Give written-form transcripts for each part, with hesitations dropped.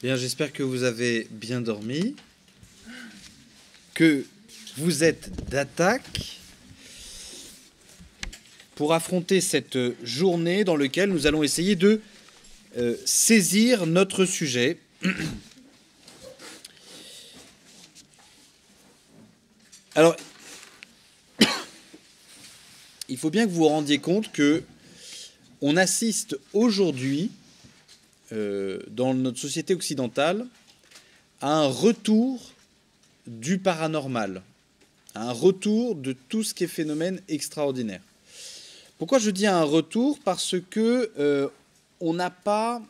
Bien, j'espère que vous avez bien dormi, que vous êtes d'attaque pour affronter cette journée dans laquelle nous allons essayer de saisir notre sujet. Alors, il faut bien que vous vous rendiez compte que on assiste aujourd'hui, dans notre société occidentale, à un retour du paranormal, à un retour de tout ce qui est phénomène extraordinaire. Pourquoi je dis un retour? Parce que on n'a pas...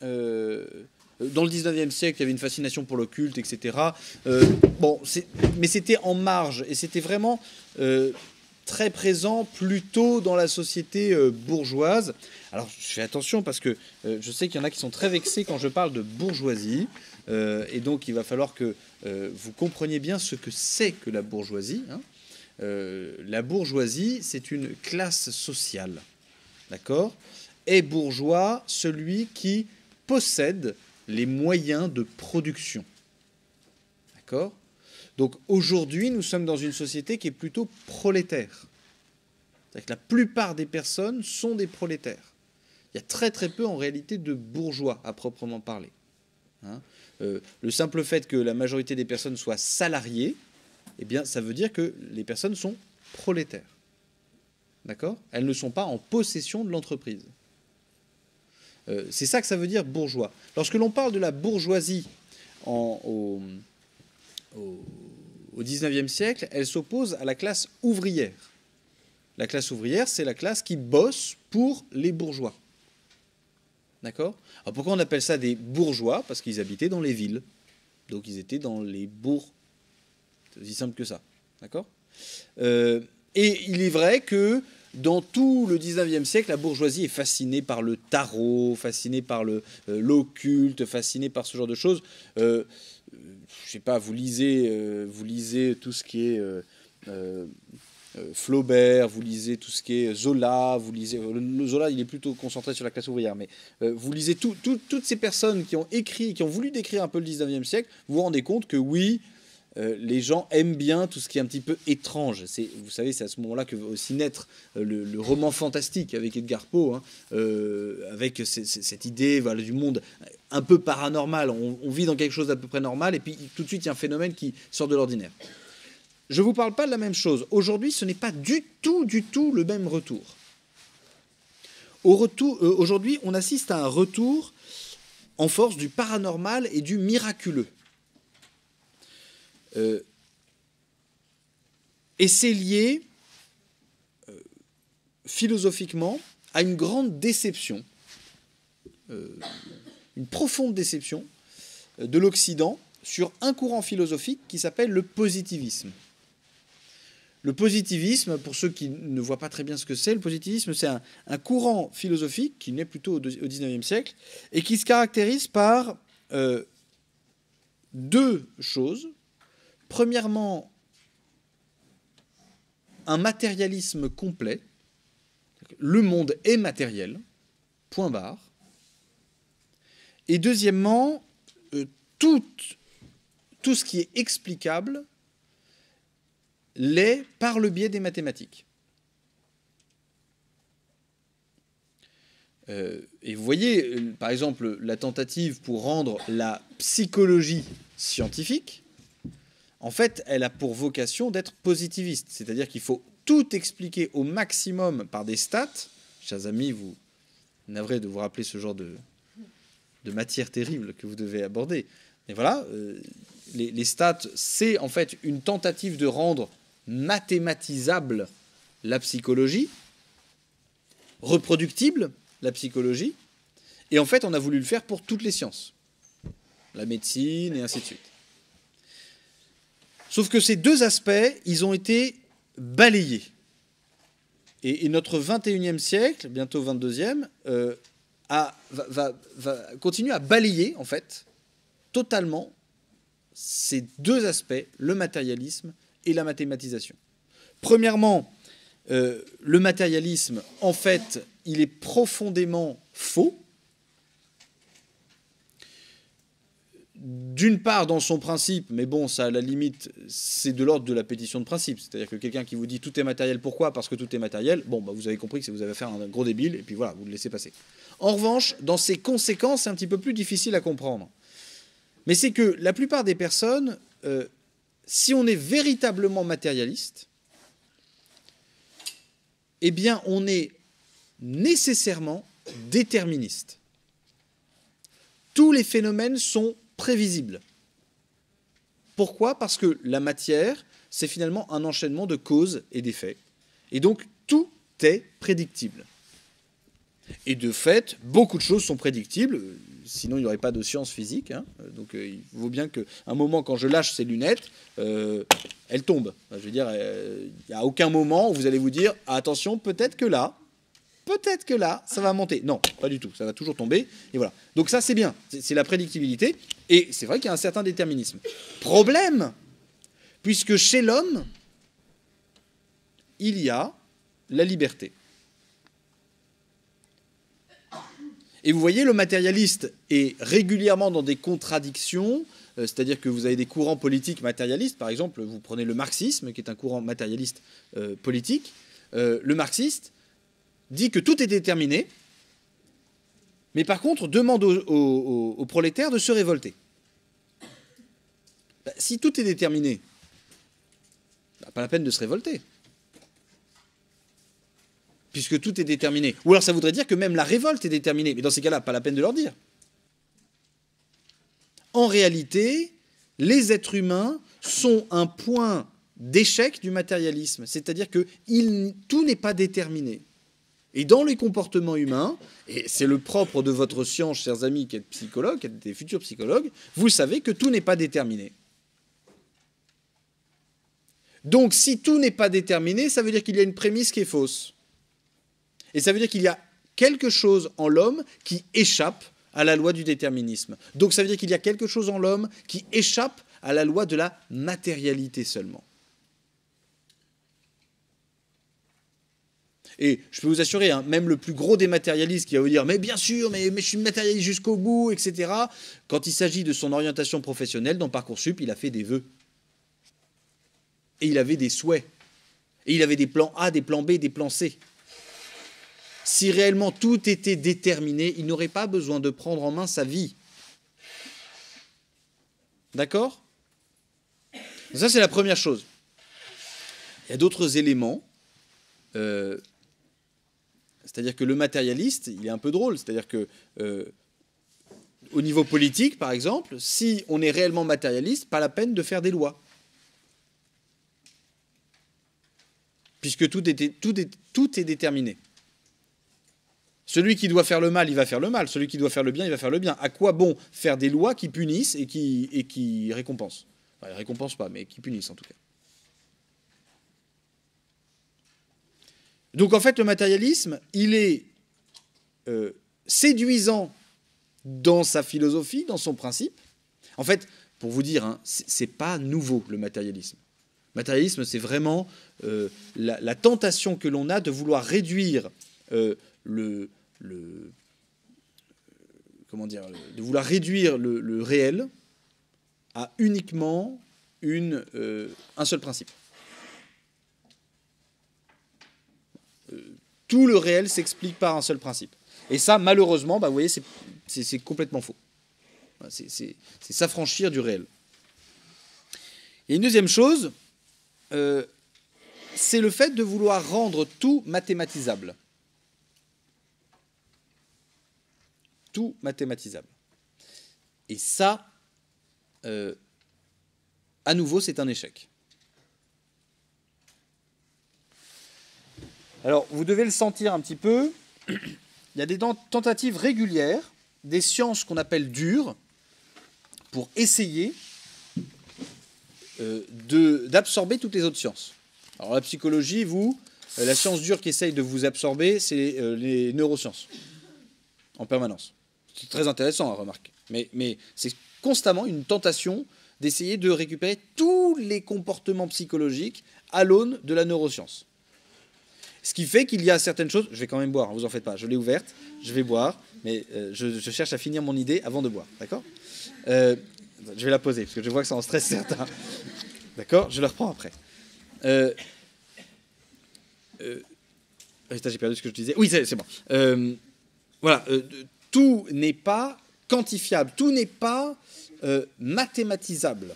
dans le 19e siècle, il y avait une fascination pour l'occulte, etc. Mais c'était en marge, et c'était vraiment très présent plutôt dans la société bourgeoise. Alors, je fais attention parce que je sais qu'il y en a qui sont très vexés quand je parle de bourgeoisie, et donc il va falloir que vous compreniez bien ce que c'est que la bourgeoisie. La bourgeoisie, c'est une classe sociale, d'accord? Est bourgeois celui qui possède les moyens de production, d'accord? Donc aujourd'hui, nous sommes dans une société qui est plutôt prolétaire. C'est-à-dire que la plupart des personnes sont des prolétaires. Il y a très très peu en réalité de bourgeois à proprement parler. Le simple fait que la majorité des personnes soient salariées, eh bien, ça veut dire que les personnes sont prolétaires. D'accord? Elles ne sont pas en possession de l'entreprise. C'est ça que ça veut dire bourgeois. Lorsque l'on parle de la bourgeoisie au XIXe siècle, elle s'oppose à la classe ouvrière. La classe ouvrière, c'est la classe qui bosse pour les bourgeois. D'accord? Alors pourquoi on appelle ça des bourgeois? Parce qu'ils habitaient dans les villes. Donc ils étaient dans les bourgs. C'est aussi simple que ça. D'accord? Et il est vrai que dans tout le 19e siècle, la bourgeoisie est fascinée par le tarot, fascinée par l'occulte, fascinée par ce genre de choses. Je sais pas, vous lisez tout ce qui est Flaubert, vous lisez tout ce qui est Zola, vous lisez... Le Zola, il est plutôt concentré sur la classe ouvrière, mais vous lisez toutes ces personnes qui ont écrit, qui ont voulu décrire un peu le 19e siècle, vous vous rendez compte que oui, les gens aiment bien tout ce qui est un petit peu étrange. Vous savez, c'est à ce moment-là que va aussi naître le roman fantastique avec Edgar Poe, avec cette idée, voilà, du monde un peu paranormal. On vit dans quelque chose d'à peu près normal, et puis tout de suite, il y a un phénomène qui sort de l'ordinaire. Je ne vous parle pas de la même chose. Aujourd'hui, ce n'est pas du tout le même retour. Aujourd'hui, on assiste à un retour en force du paranormal et du miraculeux. Et c'est lié philosophiquement à une grande déception, une profonde déception de l'Occident sur un courant philosophique qui s'appelle le positivisme. Le positivisme, pour ceux qui ne voient pas très bien ce que c'est, le positivisme, c'est un courant philosophique qui naît plutôt au XIXe siècle et qui se caractérise par deux choses. Premièrement, un matérialisme complet. Le monde est matériel, point barre. Et deuxièmement, tout ce qui est explicable l'est par le biais des mathématiques. Et vous voyez, par exemple, la tentative pour rendre la psychologie scientifique, en fait, elle a pour vocation d'être positiviste. C'est-à-dire qu'il faut tout expliquer au maximum par des stats. Chers amis, vous navrez de vous rappeler ce genre de matière terrible que vous devez aborder. Mais voilà, les stats, c'est en fait une tentative de rendre mathématisable la psychologie, reproductible la psychologie, et en fait on a voulu le faire pour toutes les sciences, la médecine et ainsi de suite. Sauf que ces deux aspects, ils ont été balayés. Et notre 21e siècle, bientôt 22e, va continuer à balayer en fait totalement ces deux aspects, le matérialisme et la mathématisation. Premièrement, le matérialisme, en fait, il est profondément faux. d'une part dans son principe, mais bon, ça à la limite, c'est de l'ordre de la pétition de principe. C'est-à-dire que quelqu'un qui vous dit tout est matériel, pourquoi? Parce que tout est matériel, bon, bah, vous avez compris que vous avez affaire à un gros débile, et puis voilà, vous le laissez passer. En revanche, dans ses conséquences, c'est un petit peu plus difficile à comprendre. Mais c'est que la plupart des personnes, si on est véritablement matérialiste, eh bien, on est nécessairement déterministe. Tous les phénomènes sont prévisibles. Pourquoi? Parce que la matière, c'est finalement un enchaînement de causes et d'effets. Et donc, tout est prédictible. Et de fait, beaucoup de choses sont prédictibles, sinon il n'y aurait pas de science physique. Hein. Donc il vaut bien qu'à un moment, quand je lâche ces lunettes, elles tombent. Je veux dire, il n'y a aucun moment où vous allez vous dire « Attention, peut-être que là, ça va monter. » Non, pas du tout, ça va toujours tomber. Et voilà. Donc ça, c'est bien, c'est la prédictibilité. Et c'est vrai qu'il y a un certain déterminisme. Problème, puisque chez l'homme, il y a la liberté. Et vous voyez, le matérialiste est régulièrement dans des contradictions, c'est-à-dire que vous avez des courants politiques matérialistes. Par exemple, vous prenez le marxisme, qui est un courant matérialiste politique. Le marxiste dit que tout est déterminé, mais par contre demande aux prolétaires de se révolter. Ben, si tout est déterminé, ben, pas la peine de se révolter. Puisque tout est déterminé. Ou alors ça voudrait dire que même la révolte est déterminée. Mais dans ces cas-là, pas la peine de leur dire. En réalité, les êtres humains sont un point d'échec du matérialisme. C'est-à-dire que tout n'est pas déterminé. Et dans les comportements humains, et c'est le propre de votre science, chers amis, qui êtes psychologues, qui êtes des futurs psychologues, vous savez que tout n'est pas déterminé. Donc si tout n'est pas déterminé, ça veut dire qu'il y a une prémisse qui est fausse. Et ça veut dire qu'il y a quelque chose en l'homme qui échappe à la loi du déterminisme. Donc ça veut dire qu'il y a quelque chose en l'homme qui échappe à la loi de la matérialité seulement. Et je peux vous assurer, hein, même le plus gros des matérialistes qui va vous dire « Mais bien sûr, mais je suis matérialiste jusqu'au bout, etc. » Quand il s'agit de son orientation professionnelle, dans Parcoursup, il a fait des vœux. Et il avait des souhaits. Et il avait des plans A, des plans B, des plans C. Si réellement tout était déterminé, il n'aurait pas besoin de prendre en main sa vie. D'accord? Ça, c'est la première chose. Il y a d'autres éléments. C'est-à-dire que le matérialiste, il est un peu drôle. C'est-à-dire que, au niveau politique, par exemple, si on est réellement matérialiste, pas la peine de faire des lois. Puisque tout est déterminé. Celui qui doit faire le mal, il va faire le mal. Celui qui doit faire le bien, il va faire le bien. À quoi bon faire des lois qui punissent et qui récompensent? Enfin, ils ne récompensent pas, mais qui punissent en tout cas. Donc en fait, le matérialisme, il est séduisant dans sa philosophie, dans son principe. En fait, pour vous dire, hein, c'est pas nouveau le matérialisme. Le matérialisme, c'est vraiment la tentation que l'on a de vouloir réduire de vouloir réduire le réel à uniquement un seul principe. Tout le réel s'explique par un seul principe. Et ça, malheureusement, bah, vous voyez, c'est complètement faux. C'est s'affranchir du réel. Et une deuxième chose, c'est le fait de vouloir rendre tout mathématisable. Tout mathématisable. Et ça, à nouveau, c'est un échec. Alors, vous devez le sentir un petit peu. Il y a des tentatives régulières, des sciences qu'on appelle dures, pour essayer d'absorber toutes les autres sciences. Alors, la psychologie, la science dure qui essaye de vous absorber, c'est les neurosciences, en permanence. C'est très intéressant, remarque. Mais c'est constamment une tentation d'essayer de récupérer tous les comportements psychologiques à l'aune de la neuroscience. Ce qui fait qu'il y a certaines choses... Je vais quand même boire, ne vous en faites pas. Je l'ai ouverte, je vais boire, mais je cherche à finir mon idée avant de boire. D'accord ? Je vais la poser, parce que je vois que ça en stresse certains. D'accord? Je le reprends après. J'ai perdu ce que je disais. Oui, c'est bon. Voilà. Tout n'est pas quantifiable. Tout n'est pas mathématisable.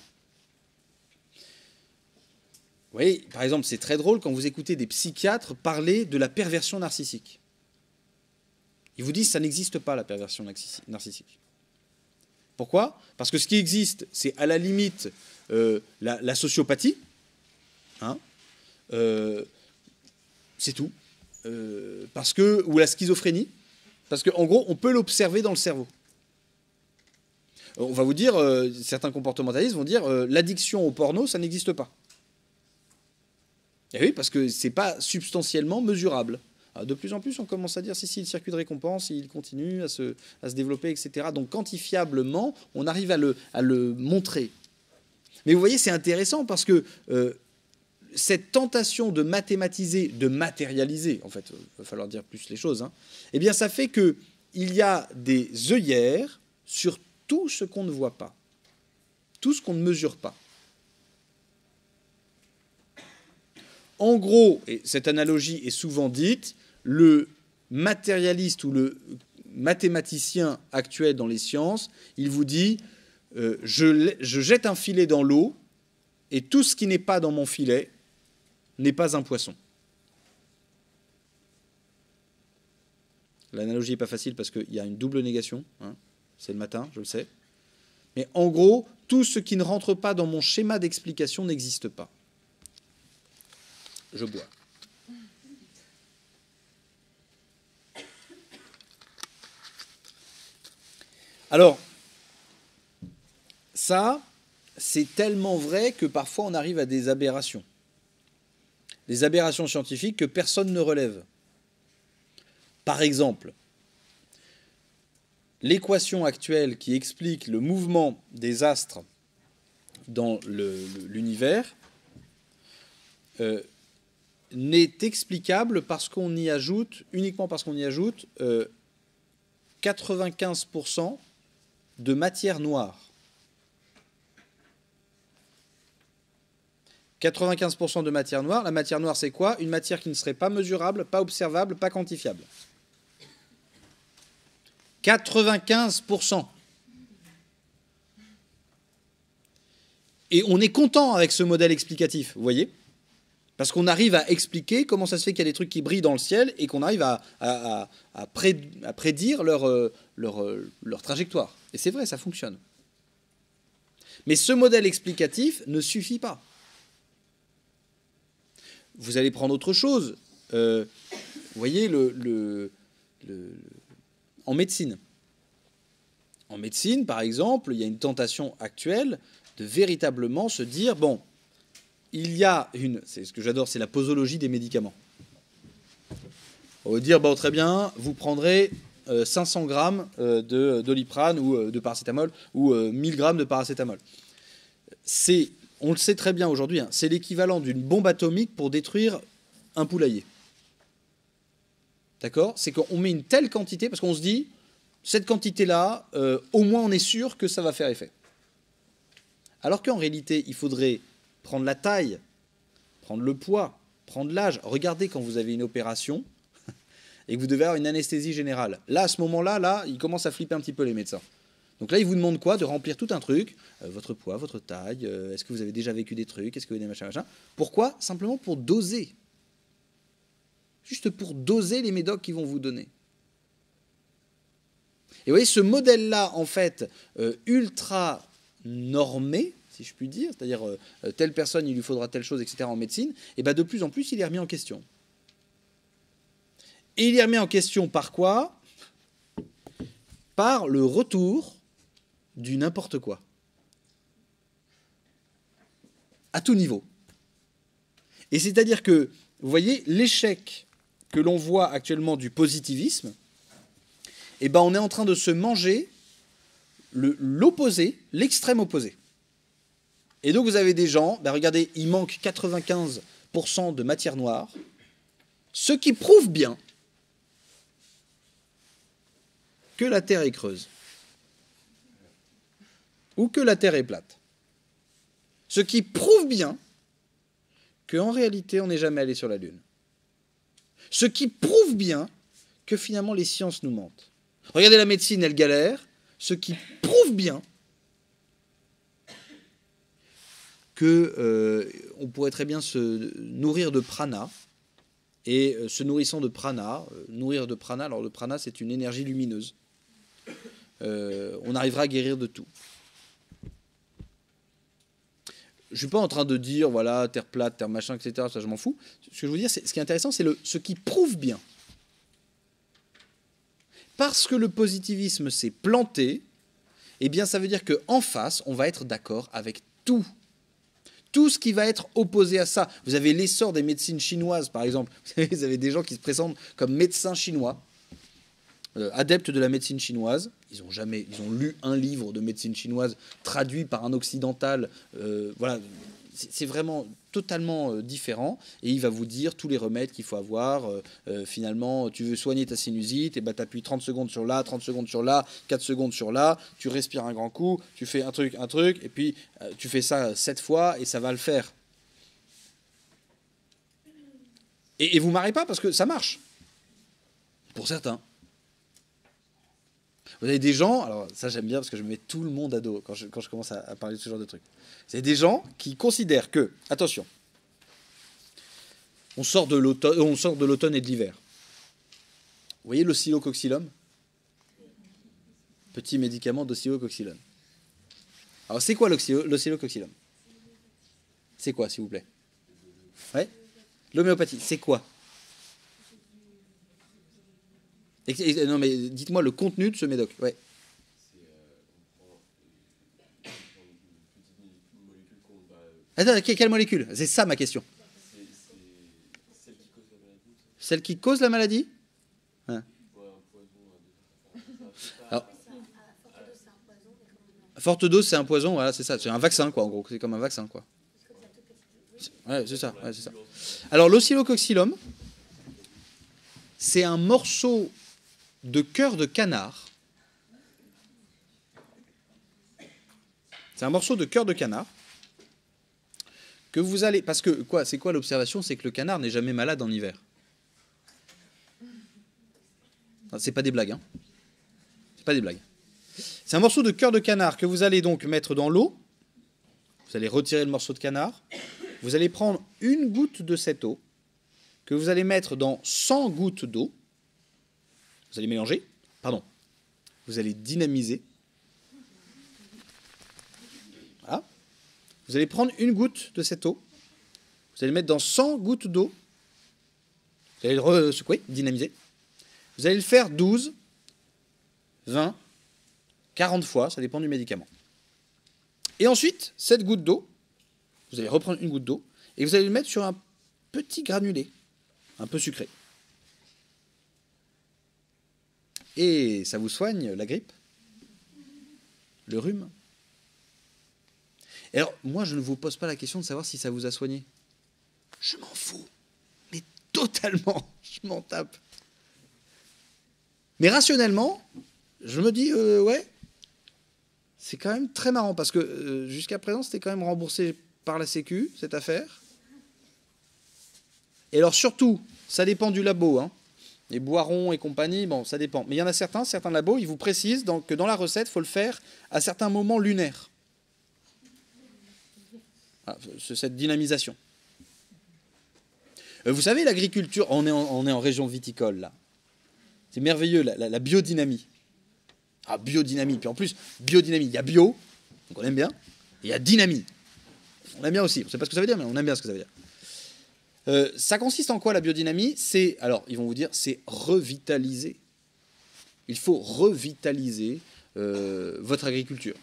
Vous voyez, par exemple, c'est très drôle quand vous écoutez des psychiatres parler de la perversion narcissique. Ils vous disent que ça n'existe pas, la perversion narcissique. Pourquoi? Parce que ce qui existe, c'est à la limite la sociopathie. Hein, c'est tout. Ou la schizophrénie. Parce qu'en gros, on peut l'observer dans le cerveau. On va vous dire, certains comportementalistes vont dire, l'addiction au porno, ça n'existe pas. Et oui, parce que c'est pas substantiellement mesurable. De plus en plus, on commence à dire si le circuit de récompense, il continue à se développer, etc. Donc, quantifiablement, on arrive à le montrer. Mais vous voyez, c'est intéressant parce que cette tentation de mathématiser, de matérialiser, en fait, il va falloir dire plus les choses, hein, eh bien, ça fait qu'il y a des œillères sur tout ce qu'on ne voit pas, tout ce qu'on ne mesure pas. En gros, et cette analogie est souvent dite, le matérialiste ou le mathématicien actuel dans les sciences, il vous dit je jette un filet dans l'eau et tout ce qui n'est pas dans mon filet n'est pas un poisson. L'analogie n'est pas facile parce qu'il y a une double négation. Hein, c'est le matin, je le sais. Mais en gros, tout ce qui ne rentre pas dans mon schéma d'explication n'existe pas. Je bois. Alors, ça, c'est tellement vrai que parfois on arrive à des aberrations. Des aberrations scientifiques que personne ne relève. Par exemple, l'équation actuelle qui explique le mouvement des astres dans l'univers n'est explicable uniquement parce qu'on y ajoute 95% de matière noire. 95% de matière noire. La matière noire, c'est quoi? Une matière qui ne serait pas mesurable, pas observable, pas quantifiable. 95%. Et on est content avec ce modèle explicatif, vous voyez? Parce qu'on arrive à expliquer comment ça se fait qu'il y a des trucs qui brillent dans le ciel et qu'on arrive à prédire leur trajectoire. Et c'est vrai, ça fonctionne. Mais ce modèle explicatif ne suffit pas. Vous allez prendre autre chose. Vous voyez, en médecine. En médecine, par exemple, il y a une tentation actuelle de véritablement se dire, bon, il y a c'est ce que j'adore, c'est la posologie des médicaments. On va dire, bon, très bien, vous prendrez 500 grammes de Doliprane ou de paracétamol ou 1000 grammes de paracétamol. On le sait très bien aujourd'hui, hein, c'est l'équivalent d'une bombe atomique pour détruire un poulailler. D'accord? C'est qu'on met une telle quantité, parce qu'on se dit, cette quantité-là, au moins on est sûr que ça va faire effet. Alors qu'en réalité, il faudrait prendre la taille, prendre le poids, prendre l'âge. Regardez quand vous avez une opération et que vous devez avoir une anesthésie générale. Là, à ce moment-là, ils commencent à flipper un petit peu les médecins. Donc là, ils vous demandent quoi? De remplir tout un truc, votre poids, votre taille, est-ce que vous avez déjà vécu des trucs, est-ce que vous avez des machins. Pourquoi? Simplement pour doser. Juste pour doser les médocs qu'ils vont vous donner. Et vous voyez, ce modèle-là, en fait, ultra normé, si je puis dire, c'est-à-dire telle personne, il lui faudra telle chose, etc. en médecine, et bien de plus en plus, il est remis en question. Et il est remis en question par quoi? Par le retour du n'importe quoi. À tout niveau. Et c'est-à-dire que, vous voyez, l'échec que l'on voit actuellement du positivisme, eh ben on est en train de se manger l'opposé, l'extrême opposé. Et donc vous avez des gens, ben regardez, il manque 95% de matière noire, ce qui prouve bien que la Terre est creuse. ou que la Terre est plate. Ce qui prouve bien qu'en réalité, on n'est jamais allé sur la Lune. Ce qui prouve bien que finalement, les sciences nous mentent. Regardez la médecine, elle galère. Ce qui prouve bien qu'on pourrait très bien se nourrir de prana. Et se nourrissant de prana, nourrir de prana, alors le prana, c'est une énergie lumineuse. On arrivera à guérir de tout. Je ne suis pas en train de dire, voilà, terre plate, terre machin, etc. Ça, je m'en fous. Ce que je veux dire, ce qui est intéressant, c'est ce qui prouve bien. Parce que le positivisme s'est planté, eh bien, ça veut dire qu'en face, on va être d'accord avec tout. Tout ce qui va être opposé à ça. Vous avez l'essor des médecines chinoises, par exemple. Vous avez des gens qui se présentent comme médecins chinois, adeptes de la médecine chinoise. Ils ont lu un livre de médecine chinoise traduit par un occidental. Voilà, c'est vraiment totalement différent. Et il va vous dire tous les remèdes qu'il faut avoir. Finalement, tu veux soigner ta sinusite, et ben, tu appuies 30 secondes sur là, 30 secondes sur là, 4 secondes sur là, tu respires un grand coup, tu fais un truc, et puis tu fais ça 7 fois et ça va le faire. Et vous ne marrez pas parce que ça marche. Pour certains. Vous avez des gens, alors ça j'aime bien parce que je mets tout le monde à dos quand je commence à parler de ce genre de trucs. C'est des gens qui considèrent que, attention, on sort de l'automne et de l'hiver. Vous voyez l'oscillococylum? Petit médicament d'oscillococylum. Alors c'est quoi l'oscillococylum? C'est quoi, s'il vous plaît? Ouais. L'homéopathie, c'est quoi? Non, mais dites-moi le contenu de ce médoc. Ouais. Attends, quelle molécule? C'est ça ma question. Celle qui cause la maladie? Hein. Alors, forte dose, c'est un poison, voilà, c'est ça. C'est un vaccin, quoi, en gros. C'est comme un vaccin, quoi. Ouais, c'est ça. Alors, l'oscillococylum, c'est un morceau de cœur de canard. C'est un morceau de cœur de canard que vous allez... Parce que, quoi, c'est quoi l'observation? C'est que le canard n'est jamais malade en hiver. Enfin, c'est pas des blagues, hein. C'est pas des blagues. C'est un morceau de cœur de canard que vous allez donc mettre dans l'eau. Vous allez retirer le morceau de canard. Vous allez prendre une goutte de cette eau que vous allez mettre dans 100 gouttes d'eau. Vous allez mélanger. Pardon. Vous allez dynamiser. Voilà. Vous allez prendre une goutte de cette eau. Vous allez le mettre dans 100 gouttes d'eau. Vous allez le secouer, dynamiser. Vous allez le faire 12, 20, 40 fois, ça dépend du médicament. Et ensuite, cette goutte d'eau, vous allez reprendre une goutte d'eau, et vous allez le mettre sur un petit granulé, un peu sucré. Et ça vous soigne la grippe, le rhume. Et alors, moi, je ne vous pose pas la question de savoir si ça vous a soigné. Je m'en fous. Mais totalement, je m'en tape. Mais rationnellement, je me dis, ouais, c'est quand même très marrant, parce que jusqu'à présent, c'était quand même remboursé par la Sécu, cette affaire. Et alors surtout, ça dépend du labo, hein. Les Boiron et compagnie, bon, ça dépend. Mais il y en a certains labos, ils vous précisent que dans la recette, il faut le faire à certains moments lunaires. Voilà, cette dynamisation. Vous savez, l'agriculture, on est en région viticole, là. C'est merveilleux, la biodynamie. Ah, biodynamie. Puis en plus, biodynamie, il y a bio, donc on aime bien, et il y a dynamie. On aime bien aussi. On ne sait pas ce que ça veut dire, mais on aime bien ce que ça veut dire. Ça consiste en quoi la biodynamie? Alors, ils vont vous dire, c'est revitaliser. Il faut revitaliser votre agriculture.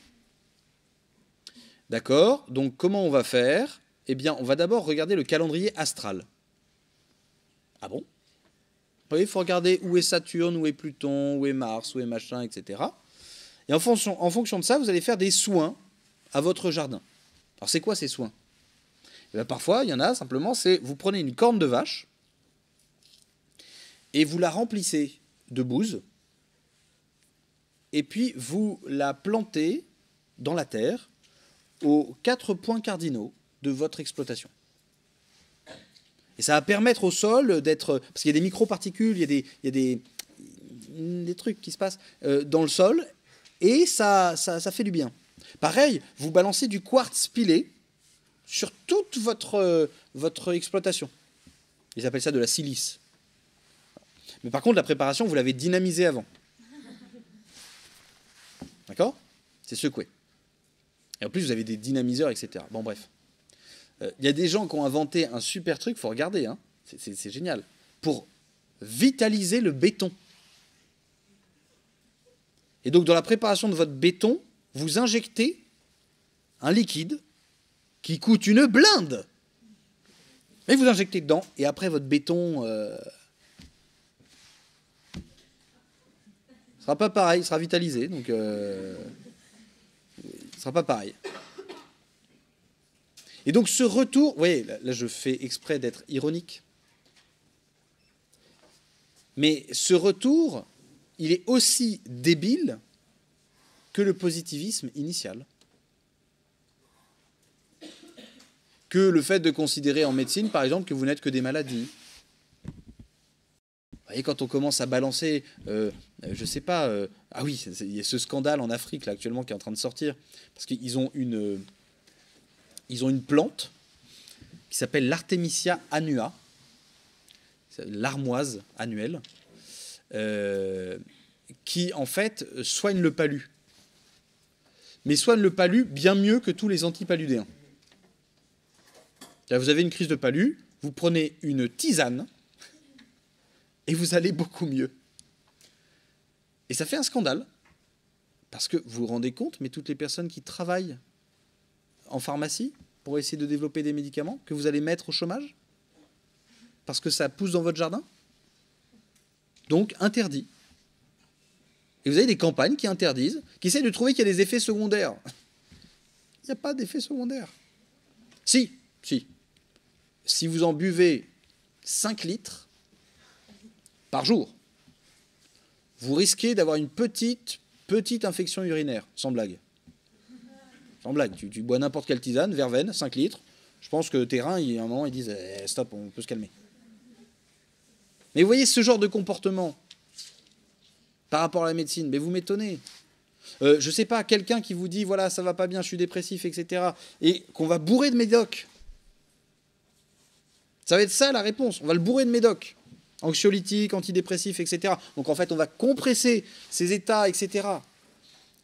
D'accord? Donc, comment on va faire? Eh bien, on va d'abord regarder le calendrier astral. Ah bon? Il faut regarder où est Saturne, où est Pluton, où est Mars, où est machin, etc. Et en fonction de ça, vous allez faire des soins à votre jardin. Alors, c'est quoi ces soins? Et bien, parfois, il y en a, simplement, c'est vous prenez une corne de vache et vous la remplissez de bouse et puis vous la plantez dans la terre aux 4 points cardinaux de votre exploitation. Et ça va permettre au sol d'être... Parce qu'il y a des microparticules, il y a des trucs qui se passent dans le sol, et ça fait du bien. Pareil, vous balancez du quartz pilé sur toute votre exploitation. Ils appellent ça de la silice. Mais par contre, la préparation, vous l'avez dynamisée avant. D'accord? C'est secoué. Et en plus, vous avez des dynamiseurs, etc. Bon, bref. Il y a des gens qui ont inventé un super truc, il faut regarder, hein. C'est génial, pour vitaliser le béton. Et donc, dans la préparation de votre béton, vous injectez un liquide qui coûte une blinde. Et vous injectez dedans, et après, votre béton sera pas pareil, il sera vitalisé, donc il sera pas pareil. Et donc ce retour, vous voyez, là je fais exprès d'être ironique, mais ce retour, il est aussi débile que le positivisme initial, que le fait de considérer en médecine, par exemple, que vous n'êtes que des maladies. Vous voyez, quand on commence à balancer, je sais pas, ah oui, il y a ce scandale en Afrique là actuellement qui est en train de sortir, parce qu'ils ont une plante qui s'appelle l'Artemisia annua, l'armoise annuelle, qui en fait soigne le palu. Mais soigne le palu bien mieux que tous les antipaludéens. Là, vous avez une crise de palu, vous prenez une tisane et vous allez beaucoup mieux. Et ça fait un scandale, parce que vous vous rendez compte, mais toutes les personnes qui travaillent en pharmacie pour essayer de développer des médicaments que vous allez mettre au chômage parce que ça pousse dans votre jardin, donc interdit. Et vous avez des campagnes qui interdisent, qui essaient de trouver qu'il y a des effets secondaires. Il n'y a pas d'effets secondaires. Si. Si vous en buvez 5 litres par jour, vous risquez d'avoir une petite infection urinaire, sans blague. Sans blague, tu bois n'importe quelle tisane, verveine, 5 litres, je pense que tes reins, il y a un moment, ils disent stop, on peut se calmer. Mais vous voyez ce genre de comportement par rapport à la médecine, mais vous m'étonnez. Je sais pas, quelqu'un qui vous dit voilà, ça va pas bien, je suis dépressif, etc., et qu'on va bourrer de médocs. Ça va être ça la réponse, on va le bourrer de médocs. Anxiolytiques, antidépressifs, etc. Donc en fait, on va compresser ces états, etc.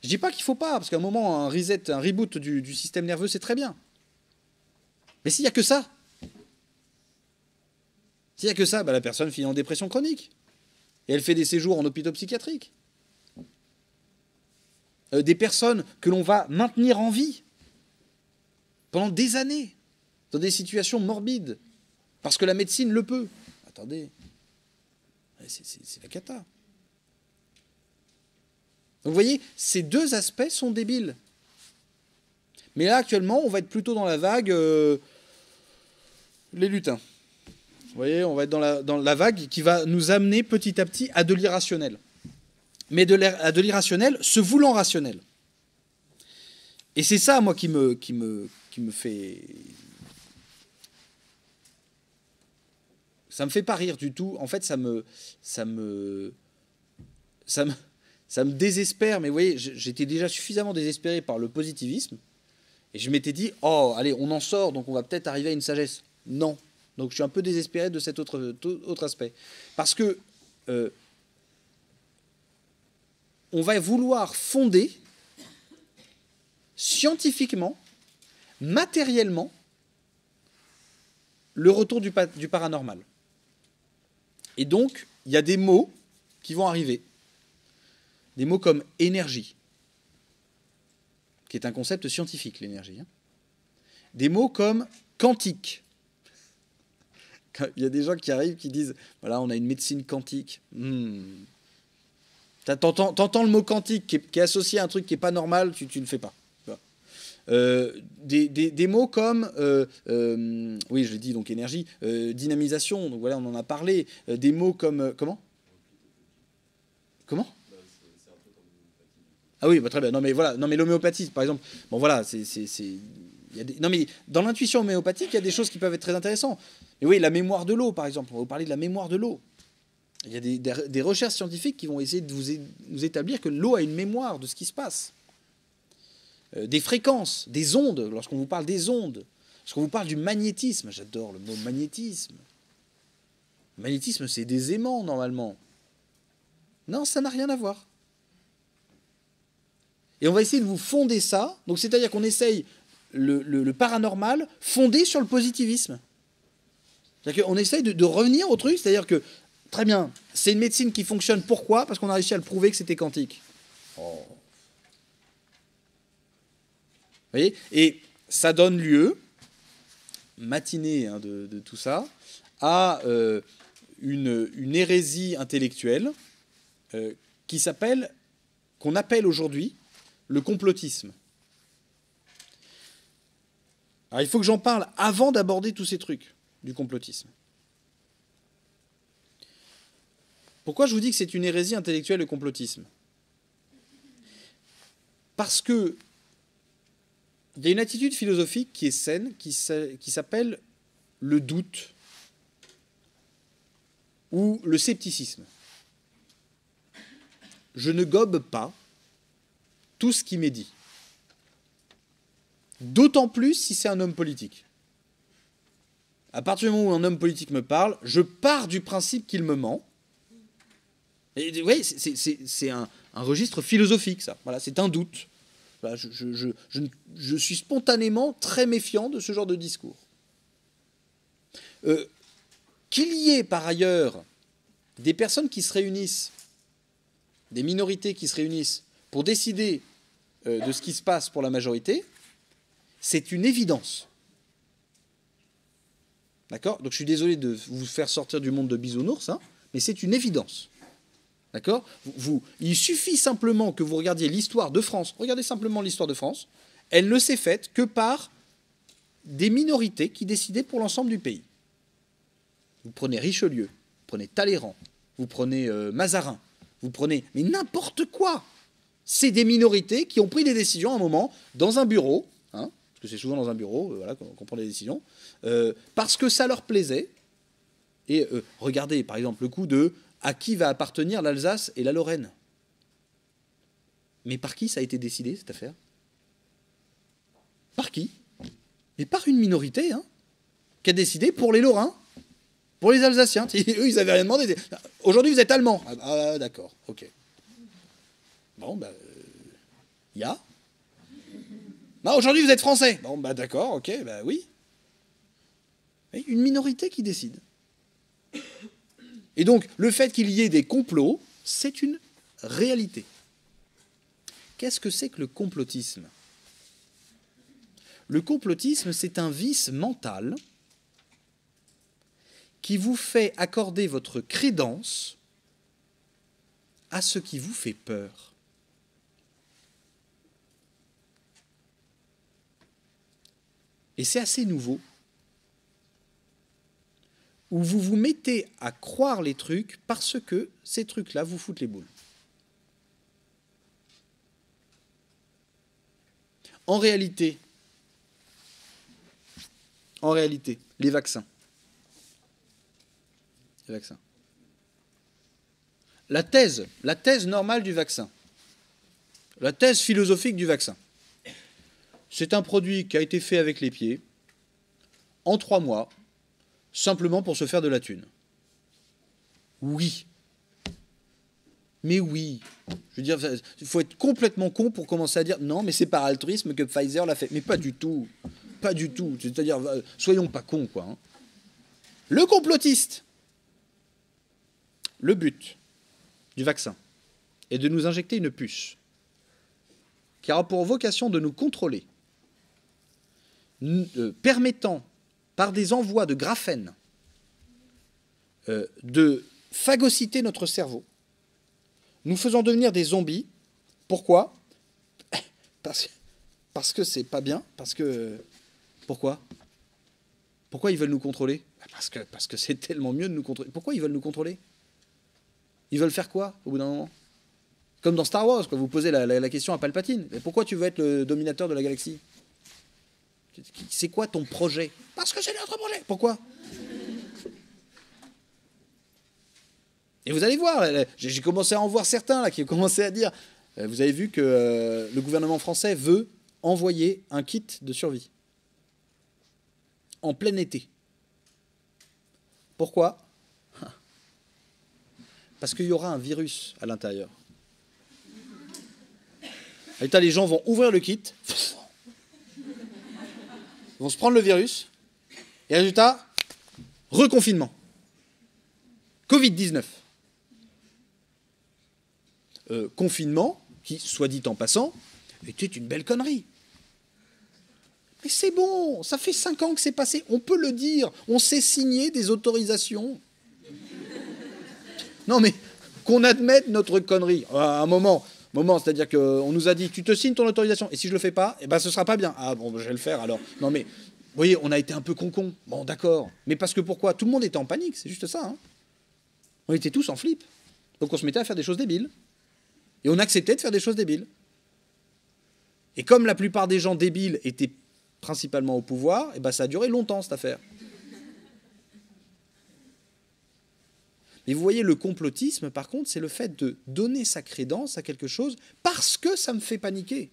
Je dis pas qu'il faut pas, parce qu'à un moment, un reset, un reboot du système nerveux, c'est très bien. Mais s'il n'y a que ça, la personne finit en dépression chronique. Et elle fait des séjours en hôpital psychiatrique. Des personnes que l'on va maintenir en vie pendant des années, dans des situations morbides, parce que la médecine le peut. Attendez, c'est la cata. Donc vous voyez, ces deux aspects sont débiles. Mais là, actuellement, on va être plutôt dans la vague les lutins. Vous voyez, on va être dans la vague qui va nous amener petit à petit à de l'irrationnel. Mais à de l'irrationnel se voulant rationnel. Et c'est ça, moi, qui me fait... Ça me fait pas rire du tout. En fait, ça me désespère. Mais vous voyez, j'étais déjà suffisamment désespéré par le positivisme. Et je m'étais dit, oh, allez, on en sort, donc on va peut-être arriver à une sagesse. Non. Donc je suis un peu désespéré de cet autre aspect. Parce que on va vouloir fonder scientifiquement, matériellement, le retour du paranormal. Et donc, il y a des mots qui vont arriver. Des mots comme énergie, qui est un concept scientifique, l'énergie. Hein. Des mots comme quantique. Il y a des gens qui arrivent qui disent, voilà, on a une médecine quantique. T'entends le mot quantique qui est associé à un truc qui n'est pas normal, tu ne le fais pas. Des mots comme, oui, je l'ai dit, donc énergie, dynamisation, donc voilà, on en a parlé. Des mots comme, comment Ah oui, bah, très bien. Non mais voilà, non mais l'homéopathie, par exemple, bon voilà, non mais dans l'intuition homéopathique, il y a des choses qui peuvent être très intéressantes. Et oui, la mémoire de l'eau, par exemple, on va vous parler de la mémoire de l'eau. Il y a des recherches scientifiques qui vont essayer de vous établir que l'eau a une mémoire de ce qui se passe. Des fréquences, des ondes, lorsqu'on vous parle des ondes, lorsqu'on vous parle du magnétisme, j'adore le mot magnétisme. Le magnétisme, c'est des aimants, normalement. Non, ça n'a rien à voir. Et on va essayer de vous fonder ça. Donc, c'est-à-dire qu'on essaye le paranormal fondé sur le positivisme. C'est-à-dire qu'on essaye de revenir au truc. C'est-à-dire que, très bien, c'est une médecine qui fonctionne. Pourquoi? Parce qu'on a réussi à le prouver que c'était quantique. Oh. Vous voyez? Et ça donne lieu, matinée hein, de tout ça, à une hérésie intellectuelle qu'on appelle aujourd'hui le complotisme. Alors il faut que j'en parle avant d'aborder tous ces trucs du complotisme. Pourquoi je vous dis que c'est une hérésie intellectuelle le complotisme? Parce que il y a une attitude philosophique qui est saine, qui s'appelle le doute ou le scepticisme. Je ne gobe pas tout ce qui m'est dit. D'autant plus si c'est un homme politique. À partir du moment où un homme politique me parle, je pars du principe qu'il me ment. Et vous voyez, c'est un registre philosophique, ça. Voilà, c'est un doute. Voilà, je suis spontanément très méfiant de ce genre de discours. Qu'il y ait par ailleurs des personnes qui se réunissent, des minorités qui se réunissent pour décider de ce qui se passe pour la majorité, c'est une évidence. D'accord? Donc je suis désolé de vous faire sortir du monde de bisounours, hein, mais c'est une évidence. D'accord? Il suffit simplement que vous regardiez l'histoire de France. Regardez simplement l'histoire de France. Elle ne s'est faite que par des minorités qui décidaient pour l'ensemble du pays. Vous prenez Richelieu, vous prenez Talleyrand, vous prenez Mazarin, vous prenez... Mais n'importe quoi! C'est des minorités qui ont pris des décisions à un moment dans un bureau, hein, parce que c'est souvent dans un bureau voilà, qu'on prend des décisions, parce que ça leur plaisait. Et regardez, par exemple, le coup de... À qui va appartenir l'Alsace et la Lorraine? Mais par qui ça a été décidé, cette affaire? Par qui? Mais par une minorité, hein, qui a décidé pour les Lorrains, pour les Alsaciens. Eux, ils n'avaient rien demandé. Aujourd'hui, vous êtes allemand. Ah, d'accord, ok. Bon, bah, y a. Non, aujourd'hui, vous êtes français. Bon, bah, d'accord, ok, bah oui. Et une minorité qui décide. Et donc, le fait qu'il y ait des complots, c'est une réalité. Qu'est-ce que c'est que le complotisme? Le complotisme, c'est un vice mental qui vous fait accorder votre crédence à ce qui vous fait peur. Et c'est assez nouveau. Où vous vous mettez à croire les trucs parce que ces trucs-là vous foutent les boules. En réalité, les vaccins. La thèse normale du vaccin, la thèse philosophique du vaccin, c'est un produit qui a été fait avec les pieds, en 3 mois, simplement pour se faire de la thune. Oui. Mais oui. Je veux dire, il faut être complètement con pour commencer à dire non, mais c'est par altruisme que Pfizer l'a fait. Mais pas du tout. Pas du tout. C'est-à-dire, soyons pas cons, quoi. Hein. Le complotiste. Le but du vaccin est de nous injecter une puce qui aura pour vocation de nous contrôler, permettant, par des envois de graphène, de phagocyter notre cerveau, nous faisant devenir des zombies. Pourquoi? Parce que c'est pas bien. Parce que... Pourquoi? Pourquoi ils veulent nous contrôler? Parce que c'est tellement mieux de nous contrôler. Pourquoi ils veulent nous contrôler? Ils veulent faire quoi, au bout d'un moment? Comme dans Star Wars, quand vous posez la question à Palpatine. Mais pourquoi tu veux être le dominateur de la galaxie? C'est quoi ton projet? Parce que c'est notre projet. Pourquoi? Et vous allez voir, j'ai commencé à en voir certains là, qui ont commencé à dire, vous avez vu que le gouvernement français veut envoyer un kit de survie en plein été. Pourquoi? Parce qu'il y aura un virus à l'intérieur. Résultat, les gens vont ouvrir le kit, vont se prendre le virus, et résultat, reconfinement. Covid-19. Confinement, qui, soit dit en passant, était une belle connerie. Mais c'est bon, ça fait 5 ans que c'est passé, on peut le dire, on s'est signé des autorisations. Non mais, qu'on admette notre connerie, à un moment, c'est-à-dire qu'on nous a dit, tu te signes ton autorisation, et si je le fais pas, eh ben ce sera pas bien. Ah bon, je vais le faire alors. Non mais, vous voyez, on a été un peu con-con. Bon, d'accord. Mais parce que pourquoi? Tout le monde était en panique, c'est juste ça. Hein. On était tous en flip. Donc on se mettait à faire des choses débiles. Et on acceptait de faire des choses débiles. Et comme la plupart des gens débiles étaient principalement au pouvoir, eh ben ça a duré longtemps cette affaire. Mais vous voyez, le complotisme, par contre, c'est le fait de donner sa crédence à quelque chose parce que ça me fait paniquer.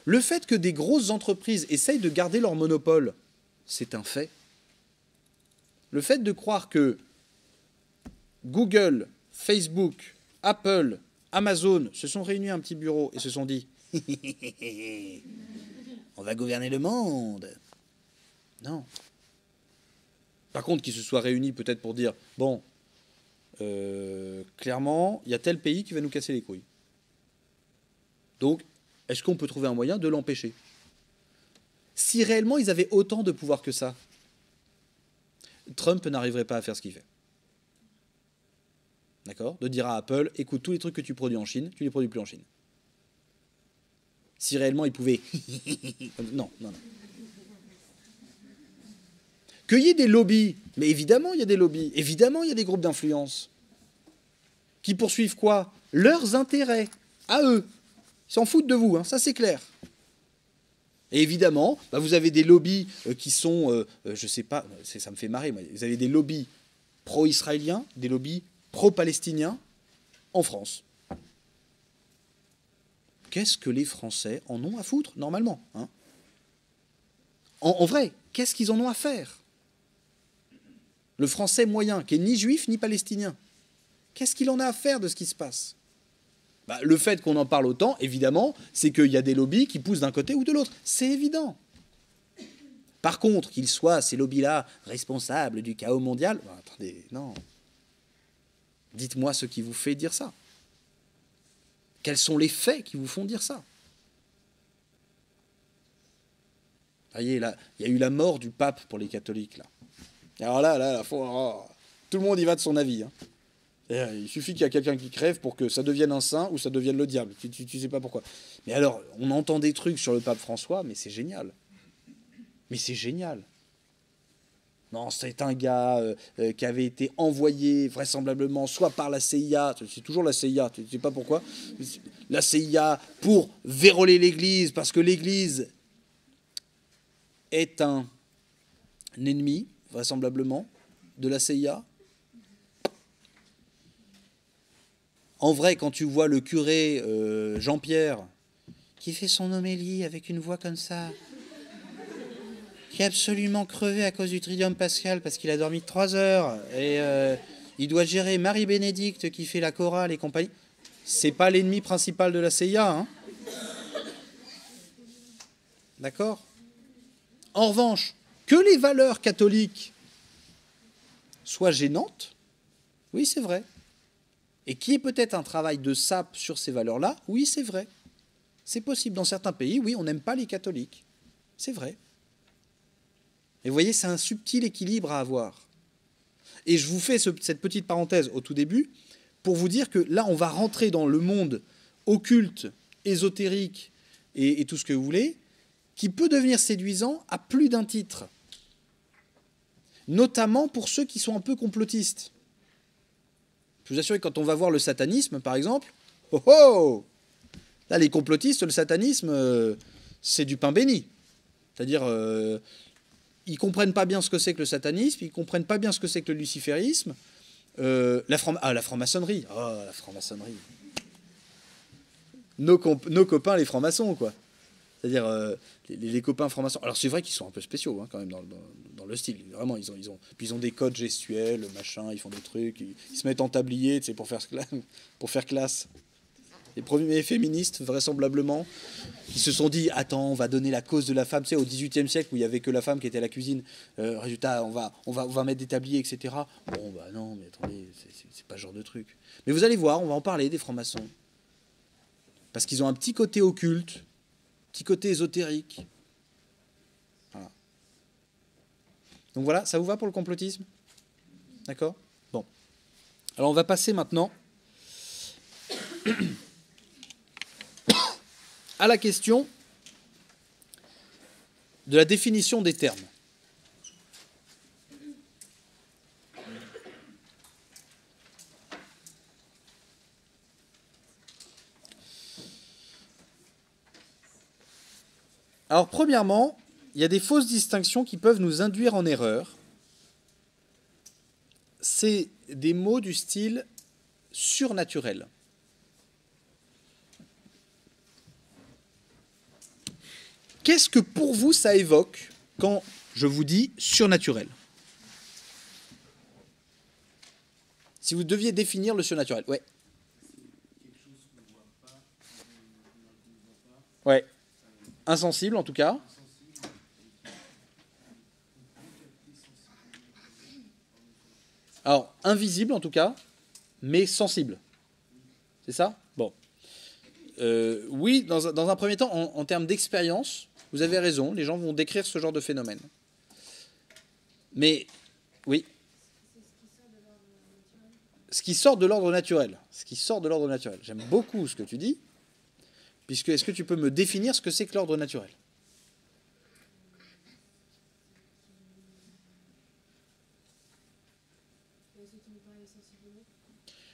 Le fait que des grosses entreprises essayent de garder leur monopole, c'est un fait. Le fait de croire que Google, Facebook, Apple, Amazon se sont réunis à un petit bureau et se sont dit « On va gouverner le monde ». Non. Par contre, qu'ils se soient réunis peut-être pour dire « Bon, clairement, il y a tel pays qui va nous casser les couilles. Donc, est-ce qu'on peut trouver un moyen de l'empêcher ?» Si réellement ils avaient autant de pouvoir que ça, Trump n'arriverait pas à faire ce qu'il fait. D'accord? De dire à Apple, écoute, tous les trucs que tu produis en Chine, tu les produis plus en Chine. Si réellement il pouvait... non. Qu'il y ait des lobbies, mais évidemment il y a des lobbies, évidemment il y a des groupes d'influence qui poursuivent quoi? Leurs intérêts, à eux. Ils s'en foutent de vous, hein, ça c'est clair. Et évidemment, bah vous avez des lobbies qui sont, je sais pas, ça me fait marrer, moi. Vous avez des lobbies pro-israéliens, des lobbies pro-palestiniens en France. Qu'est-ce que les Français en ont à foutre, normalement, hein? En vrai, qu'est-ce qu'ils en ont à faire? Le Français moyen, qui est ni juif ni palestinien, qu'est-ce qu'il en a à faire de ce qui se passe? Bah, le fait qu'on en parle autant, évidemment, c'est qu'il y a des lobbies qui poussent d'un côté ou de l'autre. C'est évident. Par contre, qu'ils soient, ces lobbies-là, responsables du chaos mondial, bah, attendez, non. Dites-moi ce qui vous fait dire ça. Quels sont les faits qui vous font dire ça? Vous voyez, là, il y a eu la mort du pape pour les catholiques, là. Alors là, tout le monde y va de son avis. Hein. Il suffit qu'il y ait quelqu'un qui crève pour que ça devienne un saint ou ça devienne le diable. Tu sais pas pourquoi. Mais alors, on entend des trucs sur le pape François, mais c'est génial. Mais c'est génial. Non, c'est un gars qui avait été envoyé vraisemblablement soit par la CIA, c'est toujours la CIA, tu ne sais pas pourquoi, la CIA pour verrouiller l'Église, parce que l'Église est un ennemi, vraisemblablement, de la CIA. En vrai, quand tu vois le curé Jean-Pierre, qui fait son homélie avec une voix comme ça, qui est absolument crevé à cause du tridium pascal parce qu'il a dormi 3 heures, et il doit gérer Marie-Bénédicte qui fait la chorale et compagnie, c'est pas l'ennemi principal de la CIA, hein. D'accord? En revanche, que les valeurs catholiques soient gênantes, oui, c'est vrai. Et qu'il y ait peut-être un travail de sape sur ces valeurs-là, oui, c'est vrai. C'est possible. Dans certains pays, oui, on n'aime pas les catholiques. C'est vrai. Et vous voyez, c'est un subtil équilibre à avoir. Et je vous fais cette petite parenthèse au tout début pour vous dire que là, on va rentrer dans le monde occulte, ésotérique et tout ce que vous voulez, qui peut devenir séduisant à plus d'un titre. Notamment pour ceux qui sont un peu complotistes. Je vous assure que quand on va voir le satanisme, par exemple, oh oh, là, les complotistes, le satanisme, c'est du pain béni. C'est-à-dire, ils comprennent pas bien ce que c'est que le satanisme, ils comprennent pas bien ce que c'est que le luciférisme. La franc-maçonnerie. Oh, la franc-maçonnerie. Nos copains, les francs-maçons, quoi. C'est-à-dire les copains francs-maçons. Alors c'est vrai qu'ils sont un peu spéciaux hein, quand même dans le style. Vraiment, puis ils ont des codes gestuels, machin, ils font des trucs, ils se mettent en tablier, tu sais, pour faire classe. Les premiers féministes, vraisemblablement, qui se sont dit attends, on va donner la cause de la femme, tu sais, au XVIIIe siècle où il y avait que la femme qui était à la cuisine. Résultat, on va mettre des tabliers, etc. Bon bah non, mais attendez, c'est pas ce genre de truc. Mais vous allez voir, on va en parler des francs-maçons. Parce qu'ils ont un petit côté occulte, petit côté ésotérique. Voilà. Donc voilà, ça vous va pour le complotisme? D'accord? Bon. Alors on va passer maintenant à la question de la définition des termes. Alors, premièrement, il y a des fausses distinctions qui peuvent nous induire en erreur. C'est des mots du style surnaturel. Qu'est-ce que pour vous ça évoque quand je vous dis surnaturel? Si vous deviez définir le surnaturel, ouais. Ouais. Insensible en tout cas. Alors, invisible en tout cas, mais sensible. C'est ça? Bon. Oui, dans un premier temps, en termes d'expérience, vous avez raison, les gens vont décrire ce genre de phénomène. Mais, oui. Ce qui sort de l'ordre naturel. Ce qui sort de l'ordre naturel. J'aime beaucoup ce que tu dis, puisque est-ce que tu peux me définir ce que c'est que l'ordre naturel?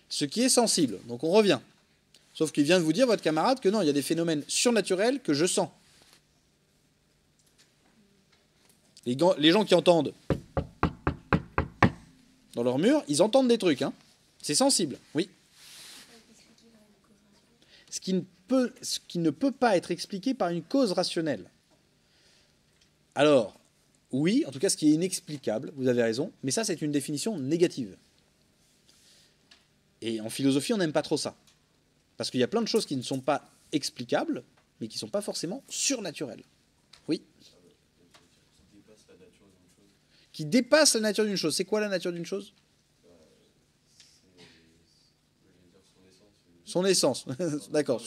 Ce qui est sensible. Donc on revient. Sauf qu'il vient de vous dire, votre camarade, que non, il y a des phénomènes surnaturels que je sens. Les gens qui entendent dans leur mur, ils entendent des trucs. Hein. C'est sensible, oui. Ce qui ne peut pas être expliqué par une cause rationnelle. Alors, oui, en tout cas, ce qui est inexplicable, vous avez raison, mais ça, c'est une définition négative. Et en philosophie, on n'aime pas trop ça. Parce qu'il y a plein de choses qui ne sont pas explicables, mais qui ne sont pas forcément surnaturelles. Oui. Qui dépasse la nature d'une chose. C'est quoi la nature d'une chose? Son essence. D'accord.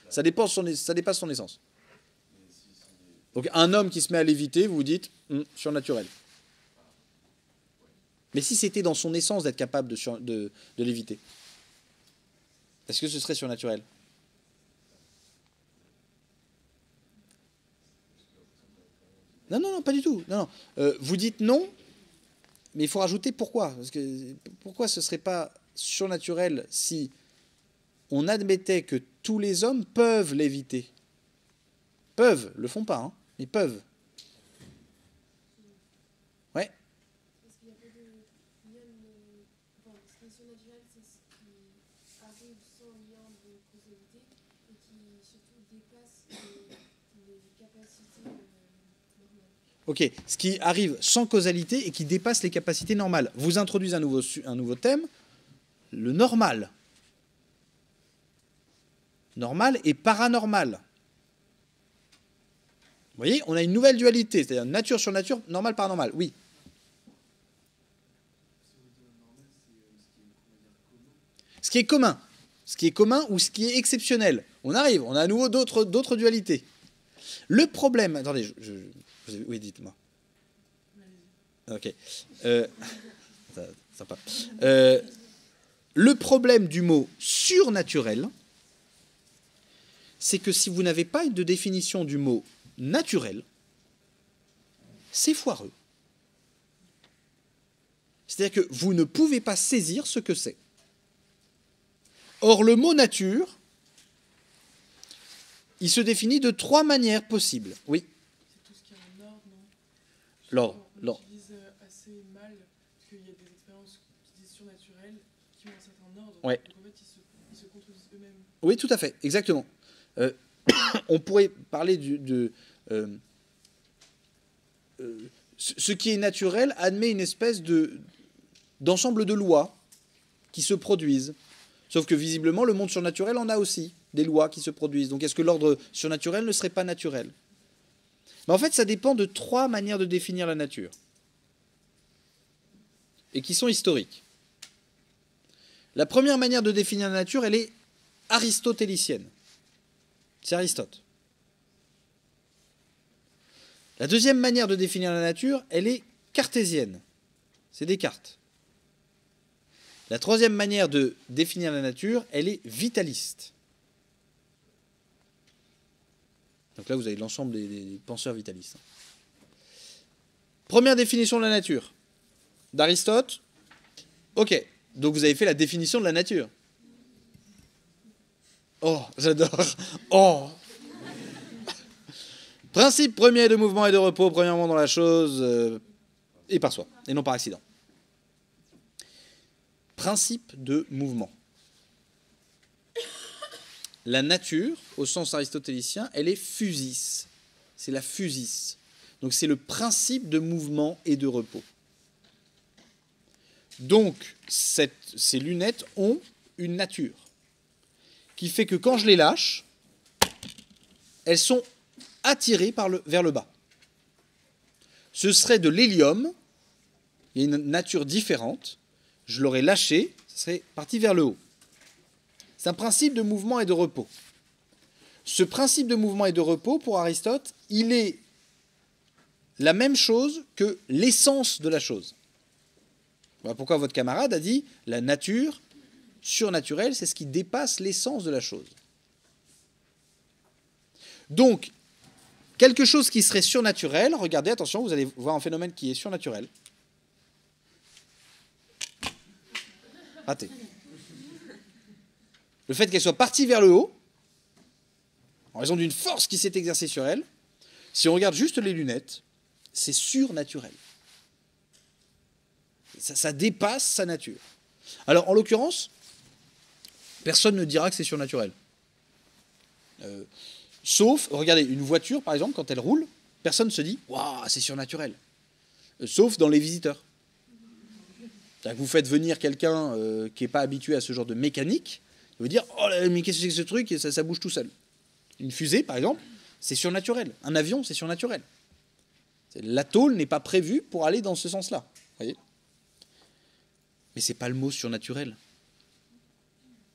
Ça dépasse son essence. Donc un homme qui se met à léviter, vous vous dites, surnaturel. Mais si c'était dans son essence d'être capable de léviter, est-ce que ce serait surnaturel? Non, non, non, pas du tout. Non, non. Vous dites non, mais il faut rajouter pourquoi. Parce que pourquoi ce ne serait pas surnaturel si on admettait que tous les hommes peuvent l'éviter? Peuvent, le font pas, hein, mais peuvent. Ouais. Parce qu'il y a pas de ce qui est surnaturel, c'est ce qui arrive sans lien de causalité et qui surtout dépasse les capacités normales. Ok, ce qui arrive sans causalité et qui dépasse les capacités normales. Vous introduisez un nouveau thème, le normal. Normal et paranormal. Vous voyez, on a une nouvelle dualité, c'est-à-dire nature sur nature, normal, paranormal, oui. Ce qui est commun. Ce qui est commun ou ce qui est exceptionnel. On arrive, on a à nouveau d'autres dualités. Le problème... Attendez, oui, dites-moi. Ok. Sympa. Le problème du mot surnaturel, c'est que si vous n'avez pas de définition du mot naturel, c'est foireux. C'est-à-dire que vous ne pouvez pas saisir ce que c'est. Or, le mot nature, il se définit de 3 manières possibles. Oui. C'est tout ce qui est en ordre, non? L'ordre. On utilise assez mal, parce qu'il y a des expériences qui disent surnaturelles, qui ont un certain ordre. Ouais. Donc en fait, ils se contredisent eux-mêmes. Oui, tout à fait, exactement. On pourrait parler ce qui est naturel admet une espèce d'ensemble de lois qui se produisent. Sauf que visiblement, le monde surnaturel en a aussi des lois qui se produisent. Donc est-ce que l'ordre surnaturel ne serait pas naturel? Mais en fait, ça dépend de 3 manières de définir la nature. Et qui sont historiques. La première manière de définir la nature, elle est aristotélicienne. C'est Aristote. La deuxième manière de définir la nature, elle est cartésienne. C'est Descartes. La troisième manière de définir la nature, elle est vitaliste. Donc là, vous avez l'ensemble des penseurs vitalistes. Première définition de la nature, d'Aristote. Ok, donc vous avez fait la définition de la nature. Oh, j'adore. Oh. Principe premier de mouvement et de repos, premièrement dans la chose, et par soi, et non par accident. Principe de mouvement. La nature, au sens aristotélicien, elle est physis. C'est la physis. Donc c'est le principe de mouvement et de repos. Donc ces lunettes ont une nature qui fait que quand je les lâche, elles sont attirées vers le bas. Ce serait de l'hélium, il y a une nature différente, je l'aurais lâché, ça serait parti vers le haut. C'est un principe de mouvement et de repos. Ce principe de mouvement et de repos, pour Aristote, il est la même chose que l'essence de la chose. Voilà pourquoi votre camarade a dit la nature surnaturelle, c'est ce qui dépasse l'essence de la chose. Donc, quelque chose qui serait surnaturel, regardez, attention, vous allez voir un phénomène qui est surnaturel. Raté. Le fait qu'elle soit partie vers le haut, en raison d'une force qui s'est exercée sur elle, si on regarde juste les lunettes, c'est surnaturel. Ça dépasse sa nature. Alors, en l'occurrence, personne ne dira que c'est surnaturel. Sauf, regardez, une voiture, par exemple, quand elle roule, personne ne se dit « Waouh, c'est surnaturel ». Sauf dans les visiteurs. C'est-à-dire que vous faites venir quelqu'un qui n'est pas habitué à ce genre de mécanique, il va dire « Oh, mais qu'est-ce que c'est que ce truc ?» et ça bouge tout seul. Une fusée, par exemple, c'est surnaturel. Un avion, c'est surnaturel. La tôle n'est pas prévue pour aller dans ce sens-là. Voyez ? Mais ce n'est pas le mot surnaturel.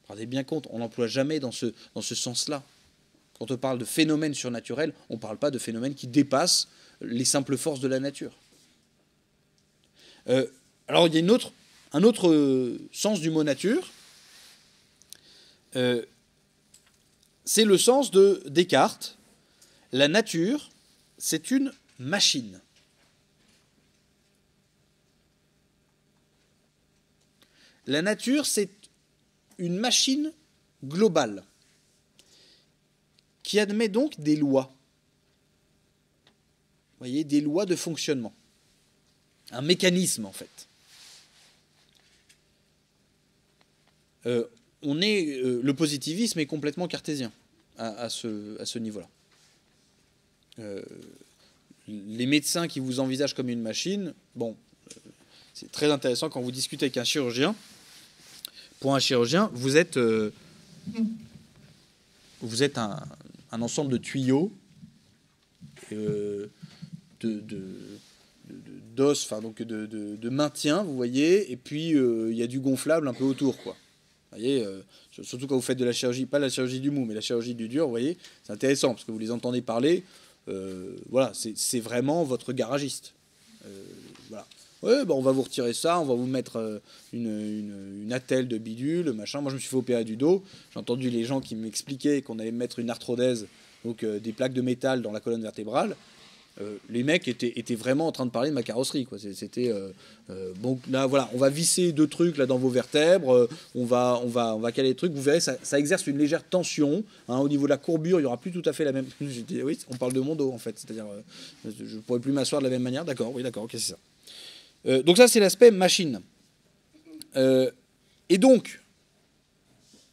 Rendez bien compte, on n'emploie jamais dans ce sens-là. Quand on parle de phénomène surnaturel, on ne parle pas de phénomène qui dépasse les simples forces de la nature. Alors il y a un autre sens du mot nature. C'est le sens de Descartes. La nature, c'est une machine. La nature, c'est une machine globale qui admet donc des lois. Vous voyez, des lois de fonctionnement. Un mécanisme, en fait. Le positivisme est complètement cartésien à ce niveau-là. Les médecins qui vous envisagent comme une machine, bon, c'est très intéressant quand vous discutez avec un chirurgien. Pour un chirurgien, vous êtes un ensemble de tuyaux, d'os, enfin donc de maintien, vous voyez, et puis il y a du gonflable un peu autour, quoi. Vous voyez, surtout quand vous faites de la chirurgie, pas la chirurgie du mou, mais la chirurgie du dur, vous voyez, c'est intéressant parce que vous les entendez parler. Voilà, c'est vraiment votre garagiste. Voilà. Ouais, bah on va vous retirer ça, on va vous mettre une attelle de bidule, machin. Moi, je me suis fait opérer du dos. J'ai entendu les gens qui m'expliquaient qu'on allait mettre une arthrodèse, donc des plaques de métal dans la colonne vertébrale. Les mecs étaient vraiment en train de parler de ma carrosserie, quoi. C'était bon, là voilà, on va visser 2 trucs là dans vos vertèbres, on va caler les trucs. Vous verrez, ça exerce une légère tension, hein, au niveau de la courbure. Il y aura plus tout à fait la même. J'ai dit, oui, on parle de mon dos en fait, c'est-à-dire je pourrais plus m'asseoir de la même manière. D'accord, oui, d'accord, ok, c'est ça. Donc ça, c'est l'aspect machine. Et donc,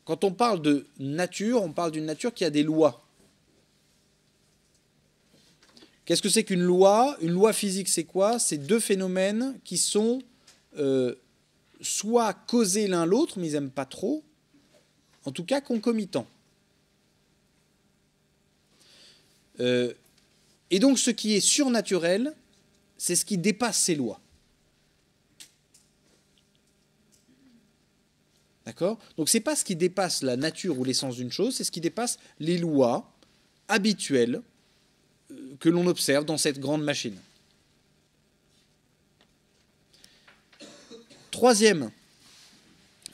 quand on parle de nature, on parle d'une nature qui a des lois. Qu'est-ce que c'est qu'une loi? Une loi physique, c'est quoi? C'est 2 phénomènes qui sont soit causés l'un l'autre, mais ils n'aiment pas trop, en tout cas concomitants. Et donc ce qui est surnaturel, c'est ce qui dépasse ces lois. D'accord? Donc ce n'est pas ce qui dépasse la nature ou l'essence d'une chose, c'est ce qui dépasse les lois habituelles que l'on observe dans cette grande machine. Troisième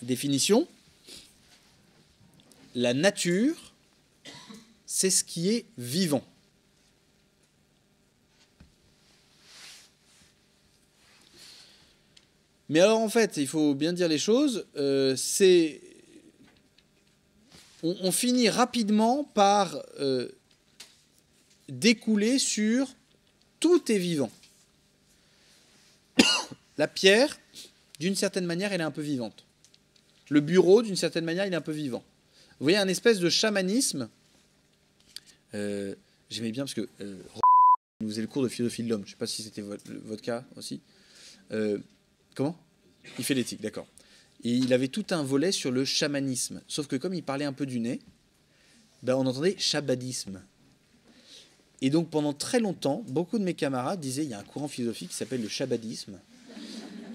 définition, la nature, c'est ce qui est vivant. Mais alors en fait, il faut bien dire les choses, on finit rapidement par découler sur tout est vivant. La pierre, d'une certaine manière, elle est un peu vivante. Le bureau, d'une certaine manière, il est un peu vivant. Vous voyez, un espèce de chamanisme. J'aimais bien parce que nous faisait le cours de philosophie de l'homme. Je ne sais pas si c'était votre cas aussi. Comment? Il fait l'éthique, d'accord. Et il avait tout un volet sur le chamanisme. Sauf que comme il parlait un peu du nez, ben on entendait chabadisme. Et donc pendant très longtemps, beaucoup de mes camarades disaient il y a un courant philosophique qui s'appelle le chabadisme.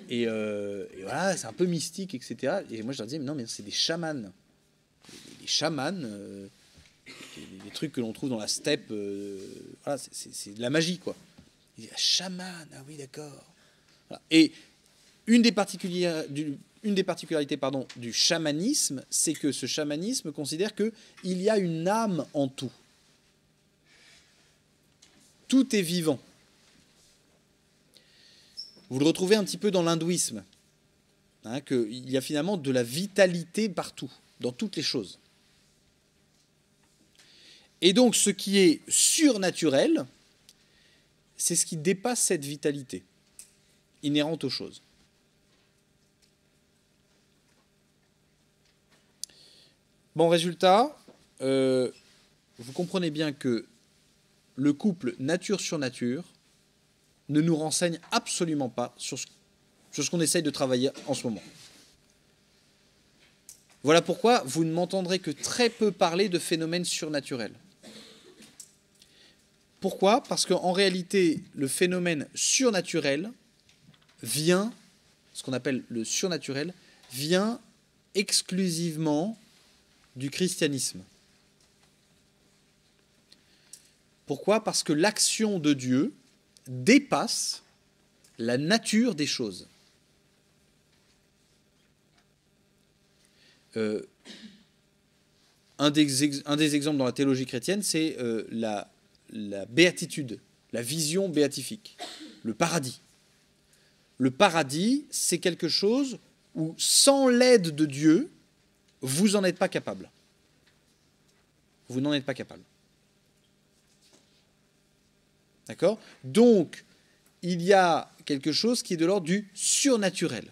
Et voilà, c'est un peu mystique, etc. Et moi je leur disais mais non, mais c'est des chamans. Les chamans, les trucs que l'on trouve dans la steppe, voilà, c'est de la magie, quoi. Ils disaient chaman, ah oui, d'accord. Voilà. Et une des particularités du chamanisme, c'est que ce chamanisme considère qu'il y a une âme en tout. Tout est vivant. Vous le retrouvez un petit peu dans l'hindouisme, hein, qu'il y a finalement de la vitalité partout, dans toutes les choses. Et donc ce qui est surnaturel, c'est ce qui dépasse cette vitalité inhérente aux choses. Bon, résultat, vous comprenez bien que le couple nature sur nature ne nous renseigne absolument pas sur ce qu'on essaye de travailler en ce moment. Voilà pourquoi vous ne m'entendrez que très peu parler de phénomènes surnaturels. Pourquoi? Parce qu'en réalité, le phénomène surnaturel vient, ce qu'on appelle le surnaturel, vient exclusivement du christianisme. Pourquoi? Parce que l'action de Dieu dépasse la nature des choses. Un des exemples dans la théologie chrétienne, c'est la béatitude, la vision béatifique, le paradis. Le paradis, c'est quelque chose où, sans l'aide de Dieu, vous n'en êtes pas capable. Vous n'en êtes pas capable. D'accord? Donc, il y a quelque chose qui est de l'ordre du surnaturel.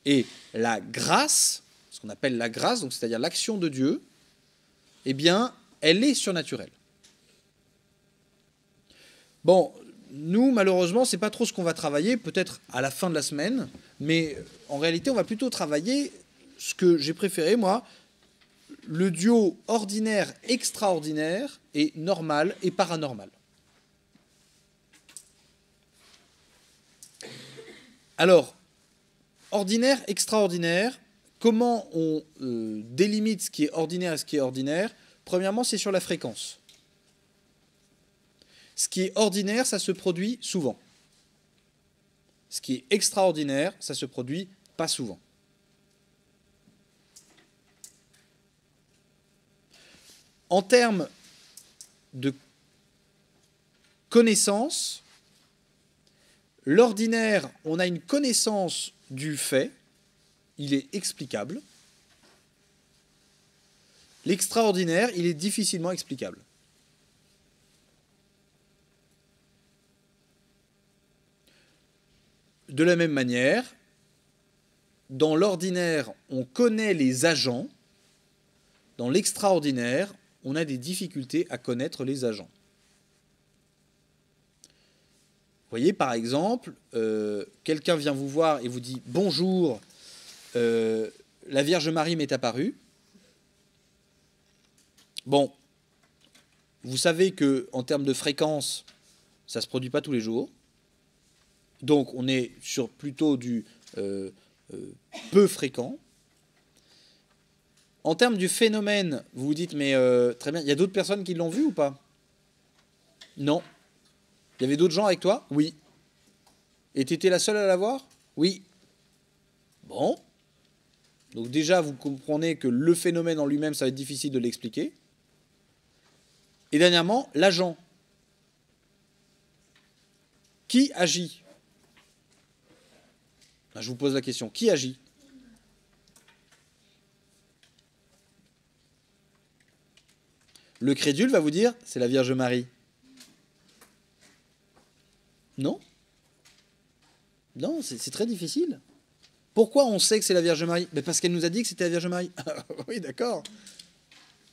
Et la grâce, ce qu'on appelle la grâce, donc c'est-à-dire l'action de Dieu, eh bien, elle est surnaturelle. Bon, nous, malheureusement, c'est pas trop ce qu'on va travailler, peut-être à la fin de la semaine, mais en réalité, on va plutôt travailler ce que j'ai préféré, moi, le duo ordinaire-extraordinaire et normal et paranormal. Alors, ordinaire-extraordinaire, comment on délimite ce qui est ordinaire et ce qui est ordinaire? Premièrement, c'est sur la fréquence. Ce qui est ordinaire, ça se produit souvent. Ce qui est extraordinaire, ça se produit pas souvent. En termes de connaissance. L'ordinaire, on a une connaissance du fait, il est explicable. L'extraordinaire, il est difficilement explicable. De la même manière, dans l'ordinaire, on connaît les agents. Dans l'extraordinaire, on a des difficultés à connaître les agents. Vous voyez, par exemple, quelqu'un vient vous voir et vous dit « Bonjour, la Vierge Marie m'est apparue ». Bon, vous savez qu'en termes de fréquence, ça ne se produit pas tous les jours. Donc, on est sur plutôt du peu fréquent. En termes du phénomène, vous vous dites, mais très bien, il y a d'autres personnes qui l'ont vu ou pas? Non. Il y avait d'autres gens avec toi? Oui. Et tu étais la seule à la voir? Oui. Bon. Donc déjà, vous comprenez que le phénomène en lui-même, ça va être difficile de l'expliquer. Et dernièrement, l'agent. Qui agit? Je vous pose la question. Qui agit? Le crédule va vous dire, c'est la Vierge Marie. Non? Non, c'est très difficile. Pourquoi on sait que c'est la Vierge Marie? Parce qu'elle nous a dit que c'était la Vierge Marie. Oui, d'accord.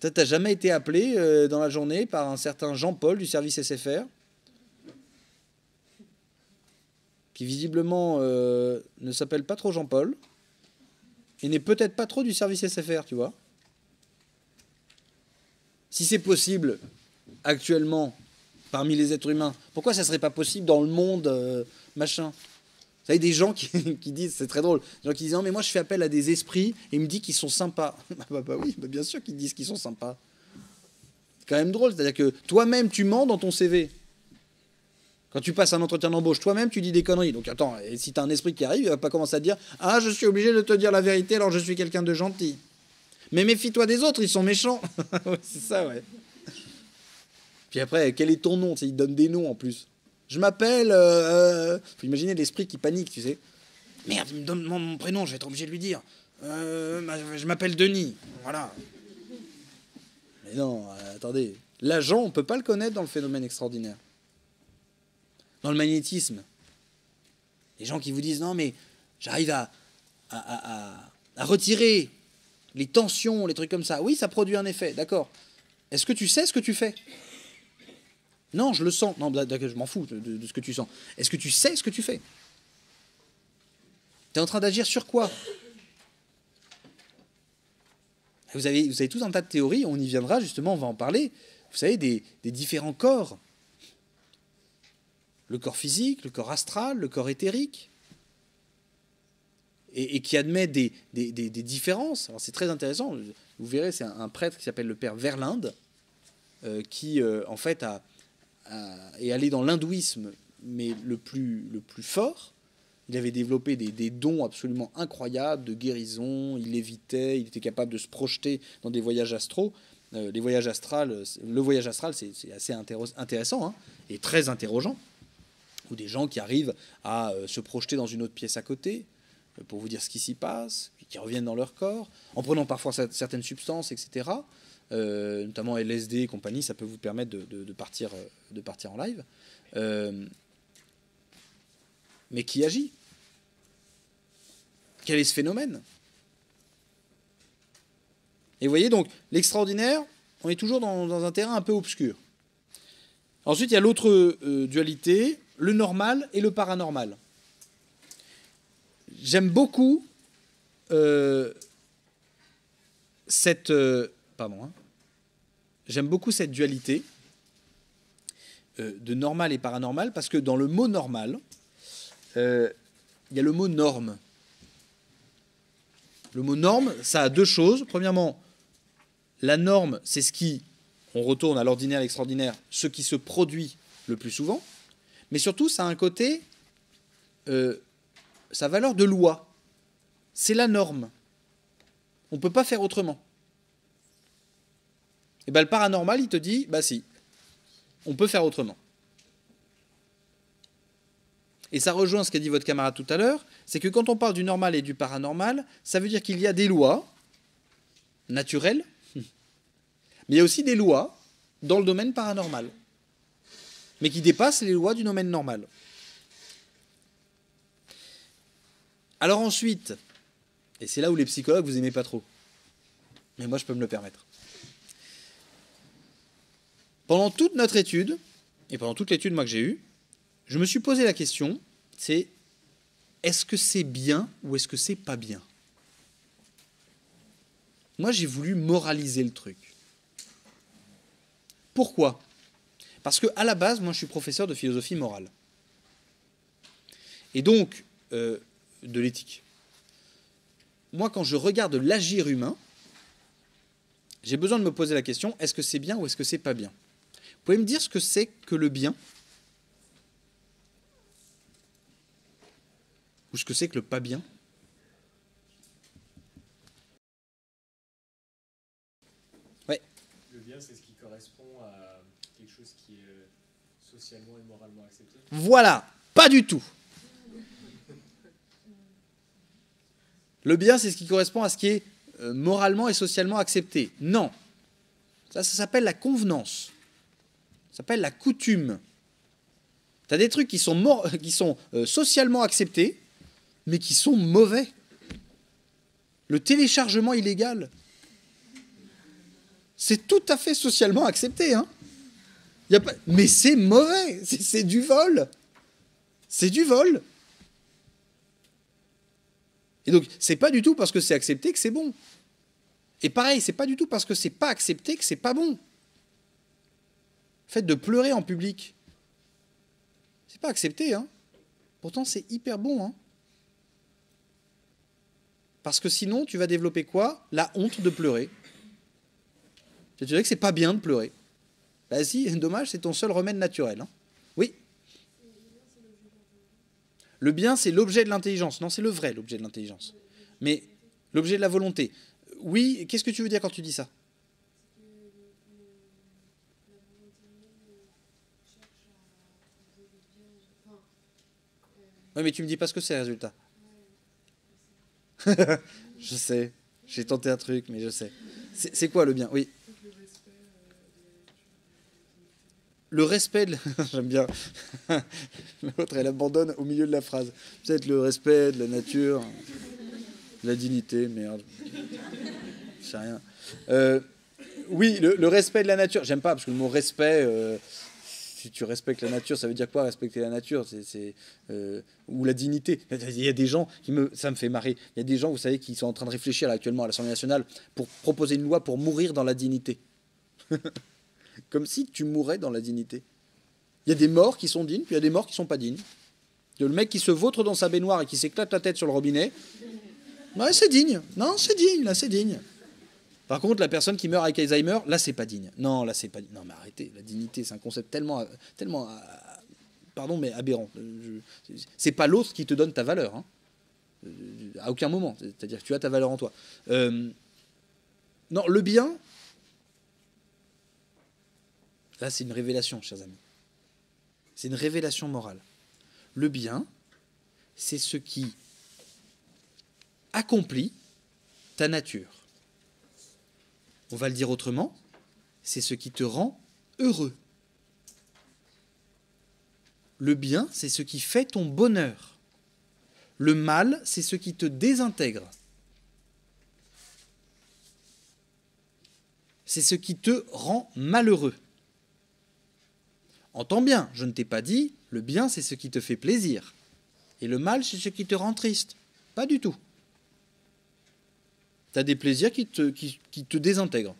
T'as jamais été appelé dans la journée par un certain Jean-Paul du service SFR, qui visiblement ne s'appelle pas trop Jean-Paul, et n'est peut-être pas trop du service SFR, tu vois. Si c'est possible actuellement parmi les êtres humains, pourquoi ça ne serait pas possible dans le monde machin? Vous savez, des gens qui disent, c'est très drôle, des gens qui disent non mais moi je fais appel à des esprits et ils me disent qu'ils sont sympas. Oui, bien sûr qu'ils disent qu'ils sont sympas. C'est quand même drôle, c'est-à-dire que toi-même tu mens dans ton CV. Quand tu passes un entretien d'embauche, toi-même tu dis des conneries. Donc attends, et si tu as un esprit qui arrive, il va pas commencer à te dire ah je suis obligé de te dire la vérité alors je suis quelqu'un de gentil. Mais méfie-toi des autres, ils sont méchants. Ouais, c'est ça, ouais. Puis après, quel est ton nom? Tu sais, ils donnent des noms en plus. Je m'appelle... Faut imaginer l'esprit qui panique, tu sais. Merde, il me donne mon prénom, je vais être obligé de lui dire. Je m'appelle Denis. Voilà. Mais non, attendez. L'agent, on ne peut pas le connaître dans le phénomène extraordinaire. Dans le magnétisme. Les gens qui vous disent non, mais j'arrive à retirer les tensions, les trucs comme ça. Oui, ça produit un effet, d'accord. Est-ce que tu sais ce que tu fais? Non, je le sens. Non, je m'en fous de ce que tu sens. Est-ce que tu sais ce que tu fais? Tu es en train d'agir sur quoi? Vous avez tout un tas de théories, on y viendra justement, on va en parler. Vous savez, des différents corps. Le corps physique, le corps astral, le corps éthérique. Et qui admet des différences. Alors c'est très intéressant. Vous verrez, c'est un prêtre qui s'appelle le père Verlinde, qui en fait est allé dans l'hindouisme, mais le plus fort. Il avait développé des dons absolument incroyables de guérison. Il lévitait, il était capable de se projeter dans des voyages astraux. Le voyage astral, c'est assez intéressant hein, et très interrogeant. Ou des gens qui arrivent à se projeter dans une autre pièce à côté pour vous dire ce qui s'y passe, qui reviennent dans leur corps, en prenant parfois certaines substances, etc. Notamment LSD et compagnie, ça peut vous permettre de partir en live. Mais qui agit? Quel est ce phénomène? Et vous voyez, donc, l'extraordinaire, on est toujours dans un terrain un peu obscur. Ensuite, il y a l'autre dualité, le normal et le paranormal. J'aime beaucoup cette dualité de normal et paranormal parce que dans le mot normal, il y a le mot norme. Le mot norme, ça a deux choses. Premièrement, la norme, c'est ce qui, on retourne à l'ordinaire, l'extraordinaire, ce qui se produit le plus souvent. Mais surtout, ça a un côté, sa valeur de loi. C'est la norme. On ne peut pas faire autrement. Et bien le paranormal, il te dit, bah si. on peut faire autrement. Et ça rejoint ce qu'a dit votre camarade tout à l'heure, c'est que quand on parle du normal et du paranormal, ça veut dire qu'il y a des lois naturelles, mais il y a aussi des lois dans le domaine paranormal, mais qui dépassent les lois du domaine normal. Alors ensuite, et c'est là où les psychologues vous aimez pas trop, mais moi je peux me le permettre. Pendant toute notre étude, et pendant toute l'étude moi que j'ai eue, je me suis posé la question, c'est est-ce que c'est bien ou est-ce que c'est pas bien? Moi j'ai voulu moraliser le truc. Pourquoi? Parce qu'à la base, moi je suis professeur de philosophie morale. Et donc, de l'éthique. Moi quand je regarde l'agir humain, j'ai besoin de me poser la question, est-ce que c'est bien ou est-ce que c'est pas bien? Vous pouvez me dire ce que c'est que le bien? Ou ce que c'est que le pas bien? Ouais. Le bien, c'est ce qui correspond à quelque chose qui est socialement et moralement accepté. Voilà, pas du tout. Le bien, c'est ce qui correspond à ce qui est moralement et socialement accepté. Non. Ça s'appelle la convenance. Ça s'appelle la coutume. Tu as des trucs qui sont, socialement acceptés, mais qui sont mauvais. Le téléchargement illégal, c'est tout à fait socialement accepté. Hein. Mais c'est mauvais, c'est du vol. C'est du vol. Et donc, c'est pas du tout parce que c'est accepté que c'est bon. Et pareil, c'est pas du tout parce que c'est pas accepté que c'est pas bon. Le fait de pleurer en public, c'est pas accepté, hein. Pourtant, c'est hyper bon, hein. Parce que sinon, tu vas développer quoi? La honte de pleurer. Tu dirais que c'est pas bien de pleurer. Bah si, dommage, c'est ton seul remède naturel. Hein. Oui. Le bien, c'est l'objet de l'intelligence. Non, c'est le vrai, l'objet de l'intelligence. Mais l'objet de la volonté. Oui, qu'est-ce que tu veux dire quand tu dis ça? Oui, mais tu me dis pas ce que c'est, le résultat. Je sais. J'ai tenté un truc, mais je sais. C'est quoi le bien? Oui. Le respect de... J'aime bien. L'autre, elle abandonne au milieu de la phrase. Peut-être le respect de la nature, de la dignité, merde. Je sais rien. Oui, le respect de la nature. J'aime pas, parce que le mot respect, si tu respectes la nature, ça veut dire quoi, respecter la nature? Ou la dignité. Il y a des gens, ça me fait marrer, il y a des gens, vous savez, qui sont en train de réfléchir là, actuellement à l'Assemblée nationale pour proposer une loi pour mourir dans la dignité. Comme si tu mourais dans la dignité. Il y a des morts qui sont dignes, puis il y a des morts qui sont pas dignes. Le mec qui se vautre dans sa baignoire et qui s'éclate la tête sur le robinet, ouais, c'est digne. Non, c'est digne, là, c'est digne. Par contre, la personne qui meurt avec Alzheimer, là, c'est pas digne. Non, là, c'est pas digne. Non, mais arrêtez, la dignité, c'est un concept tellement pardon, mais aberrant. C'est pas l'autre qui te donne ta valeur. Hein. À aucun moment. C'est-à-dire que tu as ta valeur en toi. Non, le bien... Là, c'est une révélation, chers amis. C'est une révélation morale. Le bien, c'est ce qui accomplit ta nature. On va le dire autrement, c'est ce qui te rend heureux. Le bien, c'est ce qui fait ton bonheur. Le mal, c'est ce qui te désintègre. C'est ce qui te rend malheureux. Entends bien, je ne t'ai pas dit, le bien c'est ce qui te fait plaisir. Et le mal c'est ce qui te rend triste. Pas du tout. Tu as des plaisirs qui te désintègrent.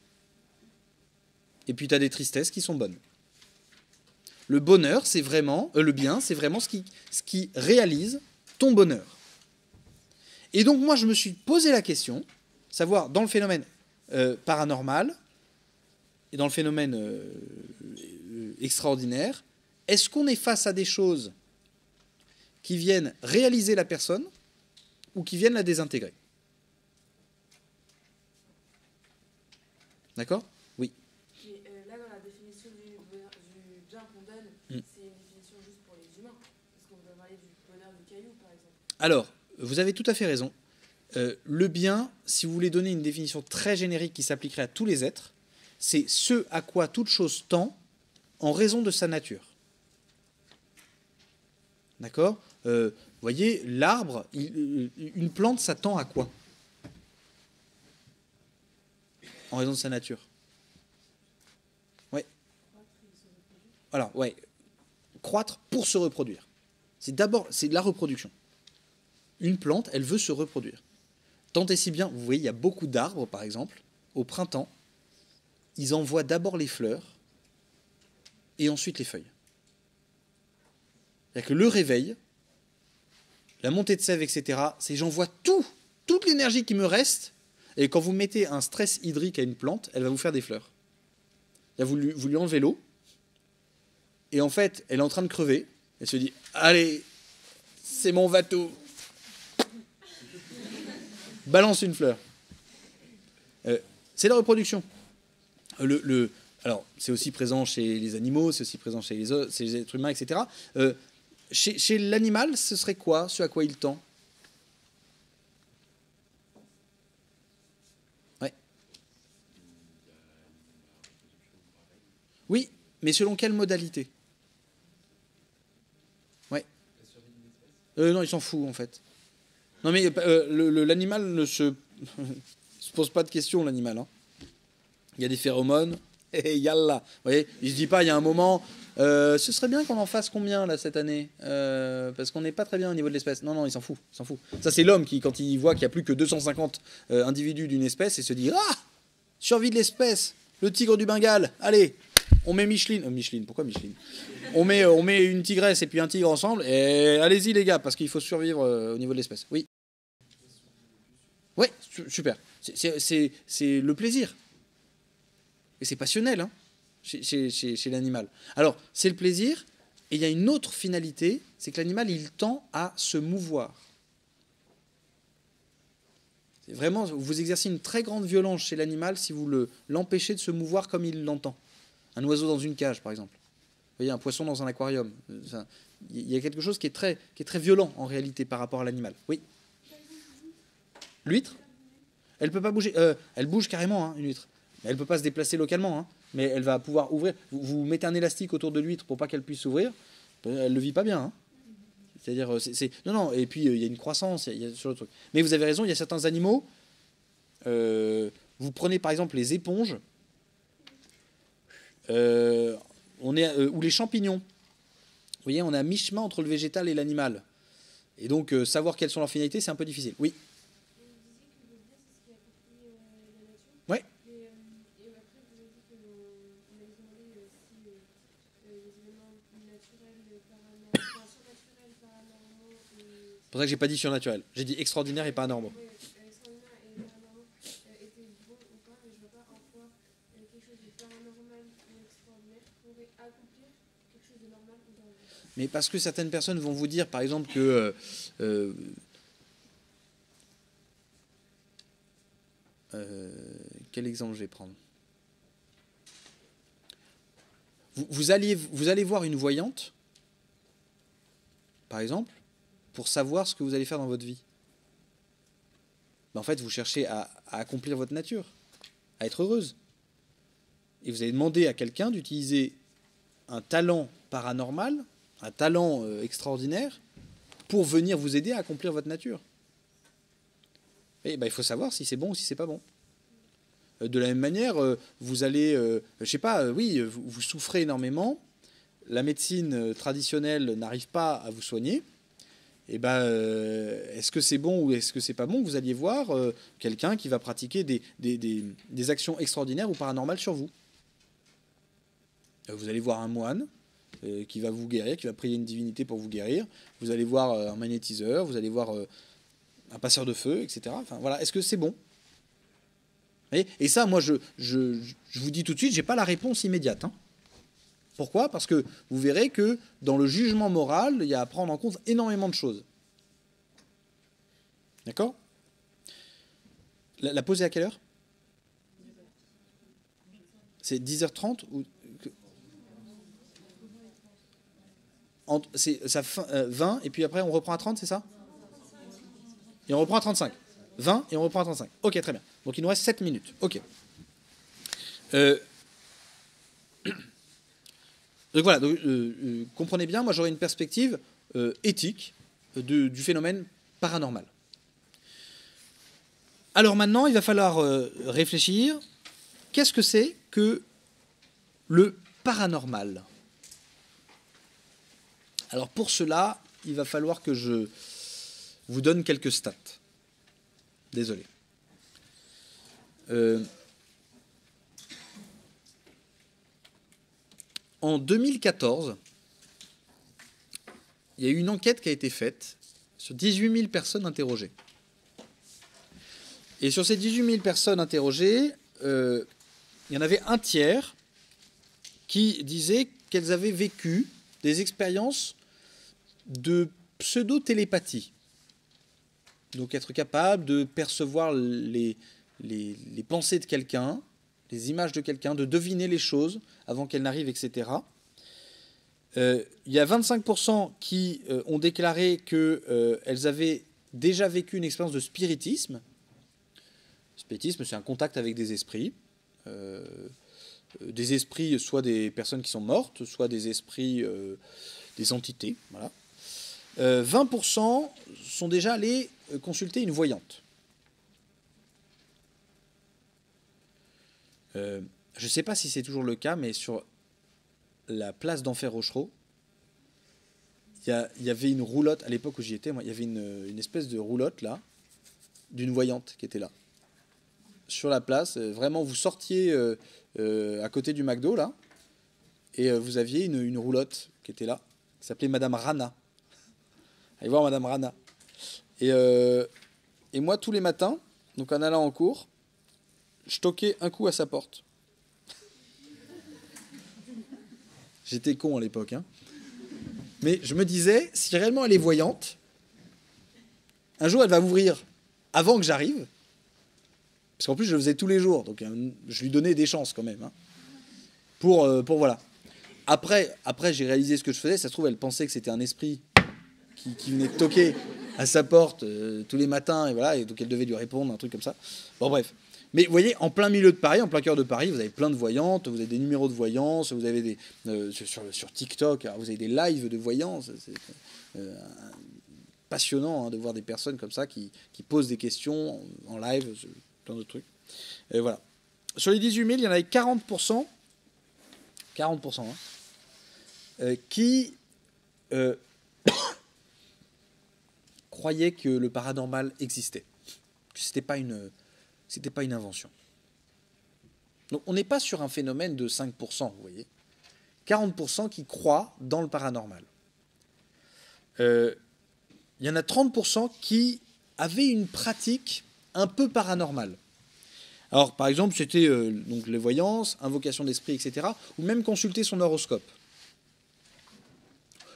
Et puis tu as des tristesses qui sont bonnes. Le bonheur, c'est vraiment, le bien, c'est vraiment ce qui réalise ton bonheur. Et donc moi je me suis posé la question, savoir dans le phénomène paranormal et dans le phénomène extraordinaire, est-ce qu'on est face à des choses qui viennent réaliser la personne ou qui viennent la désintégrer? D'accord? Oui. Mais là, dans la définition du bien qu'on donne, Mm. c'est une définition juste pour les humains. Parce qu'on peut parler du bonheur du caillou, par exemple. Alors, vous avez tout à fait raison. Le bien, si vous voulez donner une définition très générique qui s'appliquerait à tous les êtres, c'est ce à quoi toute chose tend en raison de sa nature. D'accord. Vous voyez, l'arbre, une plante, ça tend à quoi? En raison de sa nature. Ouais. Alors, ouais. Croître pour se reproduire. C'est de la reproduction. Une plante, elle veut se reproduire. Tant et si bien, vous voyez, il y a beaucoup d'arbres, par exemple, au printemps, ils envoient d'abord les fleurs et ensuite les feuilles. C'est-à-dire que le réveil, la montée de sève, etc., c'est j'envoie toute l'énergie qui me reste, et quand vous mettez un stress hydrique à une plante, elle va vous faire des fleurs. Vous lui enlevez l'eau, et en fait, elle est en train de crever, elle se dit « Allez, c'est mon va-tout !» Balance une fleur. C'est la reproduction. Alors, c'est aussi présent chez les animaux, c'est aussi présent chez les êtres humains, etc. Chez l'animal, ce serait quoi, ce à quoi il tend? Ouais. Oui, mais selon quelle modalité? Ouais. Non, il s'en fout, en fait. Non, mais l'animal ne se pose pas de questions, l'animal. Hein. Il y a des phéromones, et yallah. Vous voyez, il se dit pas, il y a un moment, ce serait bien qu'on en fasse combien, là, cette année parce qu'on n'est pas très bien au niveau de l'espèce. Non, il s'en fout. Ça, c'est l'homme qui, quand il voit qu'il n'y a plus que 250 individus d'une espèce, il se dit, ah, survie de l'espèce, le tigre du Bengale, allez, on met Micheline. Micheline, pourquoi Micheline? On met une tigresse et puis un tigre ensemble, et allez-y, les gars, parce qu'il faut survivre au niveau de l'espèce. Oui. Ouais, super. C'est le plaisir. Et c'est passionnel, hein, chez l'animal. Alors, c'est le plaisir, et il y a une autre finalité, c'est que l'animal, il tend à se mouvoir. C'est vraiment, vous exercez une très grande violence chez l'animal si vous l'empêchez de se mouvoir comme il l'entend. Un oiseau dans une cage, par exemple. Vous voyez, un poisson dans un aquarium. Il y a quelque chose qui est très violent, en réalité, par rapport à l'animal. Oui. L'huître, elle ne peut pas bouger. Elle bouge carrément, hein, une huître. Elle ne peut pas se déplacer localement, hein, mais elle va pouvoir ouvrir. Vous mettez un élastique autour de l'huître pour pas qu'elle puisse s'ouvrir. Elle ne le vit pas bien. Hein. C'est-à-dire, non, et puis il y a une croissance, il y a sur le truc. Mais vous avez raison, il y a certains animaux. Vous prenez par exemple les éponges, ou les champignons. Vous voyez, on est à mi-chemin entre le végétal et l'animal. Et donc, savoir quelles sont leurs finalités, c'est un peu difficile. Oui. Ouais. C'est pour ça que j'ai pas dit surnaturel. J'ai dit extraordinaire et paranormaux. Mais parce que certaines personnes vont vous dire, par exemple, que quel exemple je vais prendre? Vous allez voir une voyante, par exemple, pour savoir ce que vous allez faire dans votre vie. Ben en fait, vous cherchez à accomplir votre nature, à être heureuse. Et vous allez demander à quelqu'un d'utiliser un talent paranormal, un talent extraordinaire, pour venir vous aider à accomplir votre nature. Et ben, il faut savoir si c'est bon ou si c'est pas bon. De la même manière, vous allez, je sais pas, oui, vous souffrez énormément, la médecine traditionnelle n'arrive pas à vous soigner. Et ben, est-ce que c'est bon ou est-ce que c'est pas bon? Vous alliez voir quelqu'un qui va pratiquer des actions extraordinaires ou paranormales sur vous. Vous allez voir un moine qui va vous guérir, qui va prier une divinité pour vous guérir. Vous allez voir un magnétiseur, vous allez voir un passeur de feu, etc. Enfin, voilà. Est-ce que c'est bon? Et ça, moi, je vous dis tout de suite, j'ai pas la réponse immédiate. Hein. Pourquoi? Parce que vous verrez que dans le jugement moral, il y a à prendre en compte énormément de choses. D'accord? La pause est à quelle heure? C'est 10h30 ou... c'est 20, et puis après on reprend à 30, c'est ça? Et on reprend à 35. 20 et on reprend à 35. Ok, très bien. Donc il nous reste 7 minutes. Ok. Donc voilà, comprenez bien, moi j'aurais une perspective éthique du phénomène paranormal. Alors maintenant, il va falloir réfléchir. Qu'est-ce que c'est que le paranormal? Alors pour cela, il va falloir que je vous donne quelques stats. Désolé. En 2014, il y a eu une enquête qui a été faite sur 18 000 personnes interrogées. Et sur ces 18 000 personnes interrogées, il y en avait un tiers qui disaient qu'elles avaient vécu des expériences de pseudo-télépathie. Donc être capable de percevoir les pensées de quelqu'un, les images de quelqu'un, de deviner les choses avant qu'elles n'arrivent, etc. Il y a 25% qui ont déclaré qu'elles avaient déjà vécu une expérience de spiritisme. Le spiritisme, c'est un contact avec des esprits. Des esprits, soit des personnes qui sont mortes, soit des esprits, des entités. Voilà. 20% sont déjà allés consulter une voyante. Je ne sais pas si c'est toujours le cas, mais sur la place d'Enfer Rochereau, il y avait une roulotte, à l'époque où j'y étais, moi, il y avait une espèce de roulotte là, d'une voyante qui était là. Sur la place, vraiment, vous sortiez à côté du McDo là, et vous aviez une roulotte qui était là, qui s'appelait Madame Rana. Allez voir Madame Rana. Et moi, tous les matins, donc en allant en cours, je toquais un coup à sa porte. J'étais con à l'époque, hein. Mais je me disais, si réellement elle est voyante, un jour elle va m'ouvrir avant que j'arrive, parce qu'en plus je le faisais tous les jours, donc je lui donnais des chances quand même, hein, pour voilà. Après j'ai réalisé ce que je faisais, ça se trouve elle pensait que c'était un esprit qui venait toquer à sa porte tous les matins, et voilà, et donc elle devait lui répondre, un truc comme ça. Bon bref. Mais vous voyez, en plein milieu de Paris, en plein cœur de Paris, vous avez plein de voyantes, vous avez des numéros de voyance, vous avez des sur TikTok, alors vous avez des lives de voyance. C'est passionnant, hein, de voir des personnes comme ça qui posent des questions en live, plein d'autres trucs. Et voilà. Sur les 18 000, il y en avait 40%, hein, qui croyaient que le paranormal existait, que c'était pas une invention. Donc on n'est pas sur un phénomène de 5%, vous voyez. 40% qui croient dans le paranormal. Il y en a 30% qui avaient une pratique un peu paranormale. Alors par exemple, c'était donc les voyances, invocation d'esprit, etc. Ou même consulter son horoscope.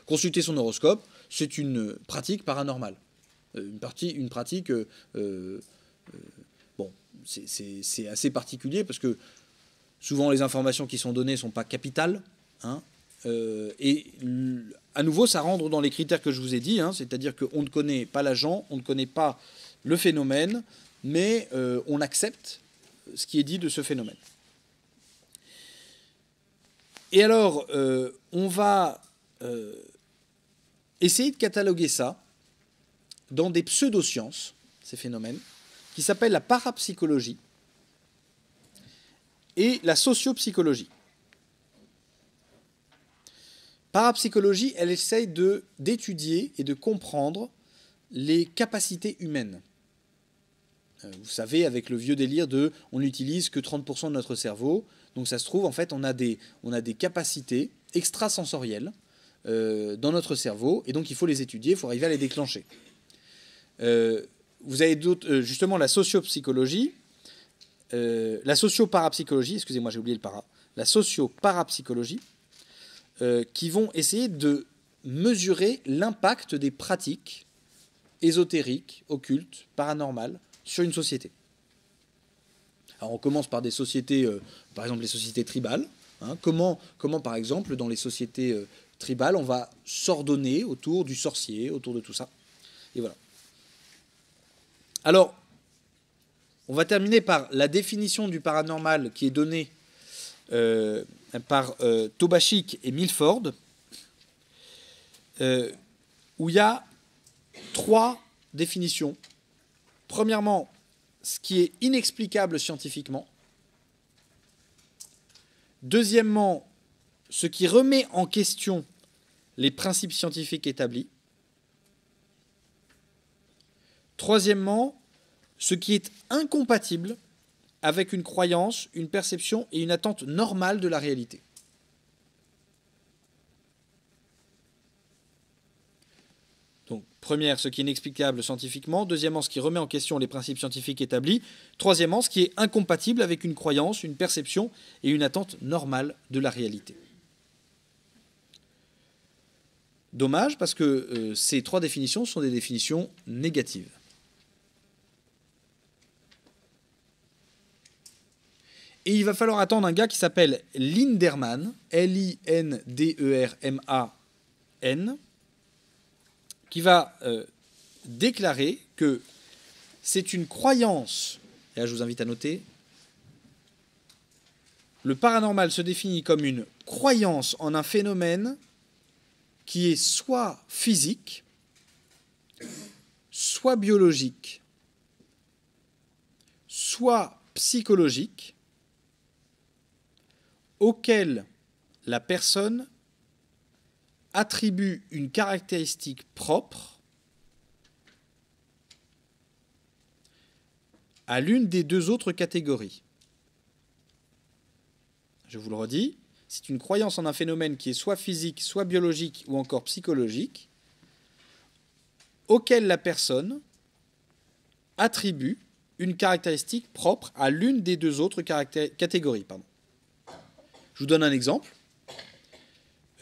Consulter son horoscope, c'est une pratique paranormale. Une pratique... bon, c'est assez particulier parce que souvent les informations qui sont données ne sont pas capitales, hein, et à nouveau ça rentre dans les critères que je vous ai dit, hein, c'est-à-dire qu'on ne connaît pas l'agent, on ne connaît pas le phénomène, mais on accepte ce qui est dit de ce phénomène. Et alors on va essayer de cataloguer ça dans des pseudosciences, ces phénomènes, qui s'appellent la parapsychologie et la sociopsychologie. Parapsychologie, elle essaye d'étudier et de comprendre les capacités humaines. Vous savez, avec le vieux délire de on n'utilise que 30% de notre cerveau, donc ça se trouve, en fait, on a des capacités extrasensorielles dans notre cerveau, et donc il faut les étudier, il faut arriver à les déclencher. Vous avez justement la sociopsychologie, la socioparapsychologie, excusez-moi, j'ai oublié le para, la socioparapsychologie, qui vont essayer de mesurer l'impact des pratiques ésotériques, occultes, paranormales sur une société. Alors on commence par des sociétés, par exemple les sociétés tribales, Hein, comment, par exemple, dans les sociétés tribales, on va s'ordonner autour du sorcier, autour de tout ça. Et voilà. Alors, on va terminer par la définition du paranormal qui est donnée par Tobachik et Milford, où il y a 3 définitions. Premièrement, ce qui est inexplicable scientifiquement. Deuxièmement, ce qui remet en question les principes scientifiques établis. Troisièmement, ce qui est incompatible avec une croyance, une perception et une attente normale de la réalité. Donc, première, ce qui est inexplicable scientifiquement. Deuxièmement, ce qui remet en question les principes scientifiques établis. Troisièmement, ce qui est incompatible avec une croyance, une perception et une attente normale de la réalité. Dommage, parce que ces 3 définitions sont des définitions négatives. Et il va falloir attendre un gars qui s'appelle Linderman, Linderman, qui va déclarer que c'est une croyance, et là je vous invite à noter, le paranormal se définit comme une croyance en un phénomène qui est soit physique, soit biologique, soit psychologique, auquel la personne attribue une caractéristique propre à l'une des 2 autres catégories. Je vous le redis, c'est une croyance en un phénomène qui est soit physique, soit biologique ou encore psychologique, auquel la personne attribue une caractéristique propre à l'une des 2 autres catégories. Je vous donne un exemple.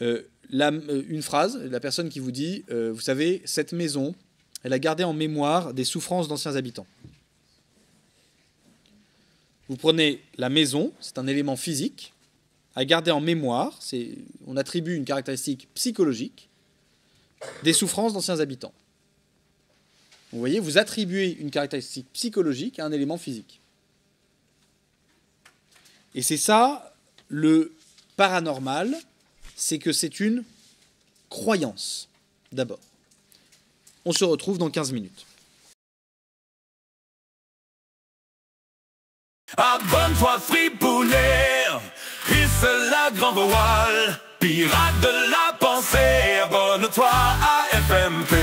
Une phrase, la personne qui vous dit vous savez, cette maison, elle a gardé en mémoire des souffrances d'anciens habitants. Vous prenez la maison, c'est un élément physique, à garder en mémoire, on attribue une caractéristique psychologique, des souffrances d'anciens habitants. Vous voyez, vous attribuez une caractéristique psychologique à un élément physique. Et c'est ça, le paranormal, c'est que c'est une croyance, d'abord. On se retrouve dans 15 minutes. Abonne-toi Fripounet, hisse la grande voile, pirate de la pensée, abonne-toi à FMP.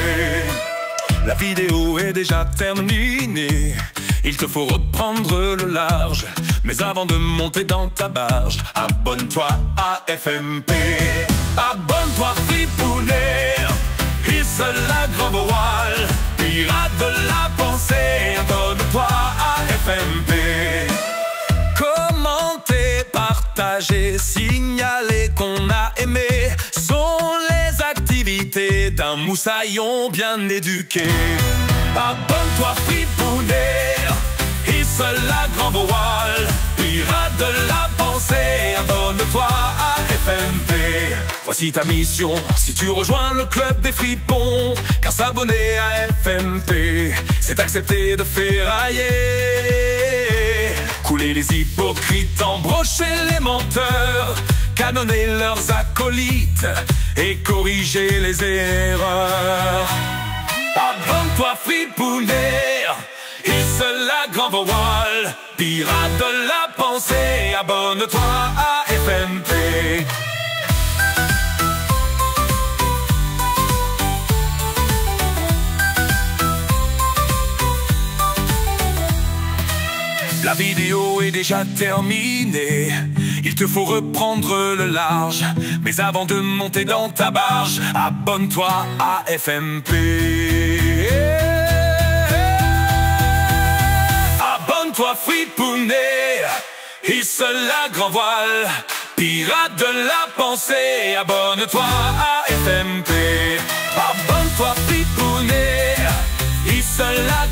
La vidéo est déjà terminée, il te faut reprendre le large, mais avant de monter dans ta barge, abonne-toi à FMP. Abonne-toi Fripounet, hisse la grande voile, pirate de la pensée, abonne-toi à FMP. Commenter, partager, signaler qu'on a aimé sont les activités d'un moussaillon bien éduqué. Abonne-toi Fripounet, hisse la grande voile, pirate de la pensée, abonne-toi à FMP. Voici ta mission, si tu rejoins le club des fripons, car s'abonner à FMP, c'est accepter de ferrailler. Couler les hypocrites, embrocher les menteurs, canonner leurs acolytes et corriger les erreurs. Abonne-toi Fripounet, hisse la grande voile, pirate de la pensée, abonne-toi à FMP. La vidéo est déjà terminée, il te faut reprendre le large, mais avant de monter dans ta barge, abonne-toi à FMP. Abonne-toi Fripounet, hisse la grand voile, pirate de la pensée, abonne-toi à FMP. Abonne-toi Fripounet, hisse la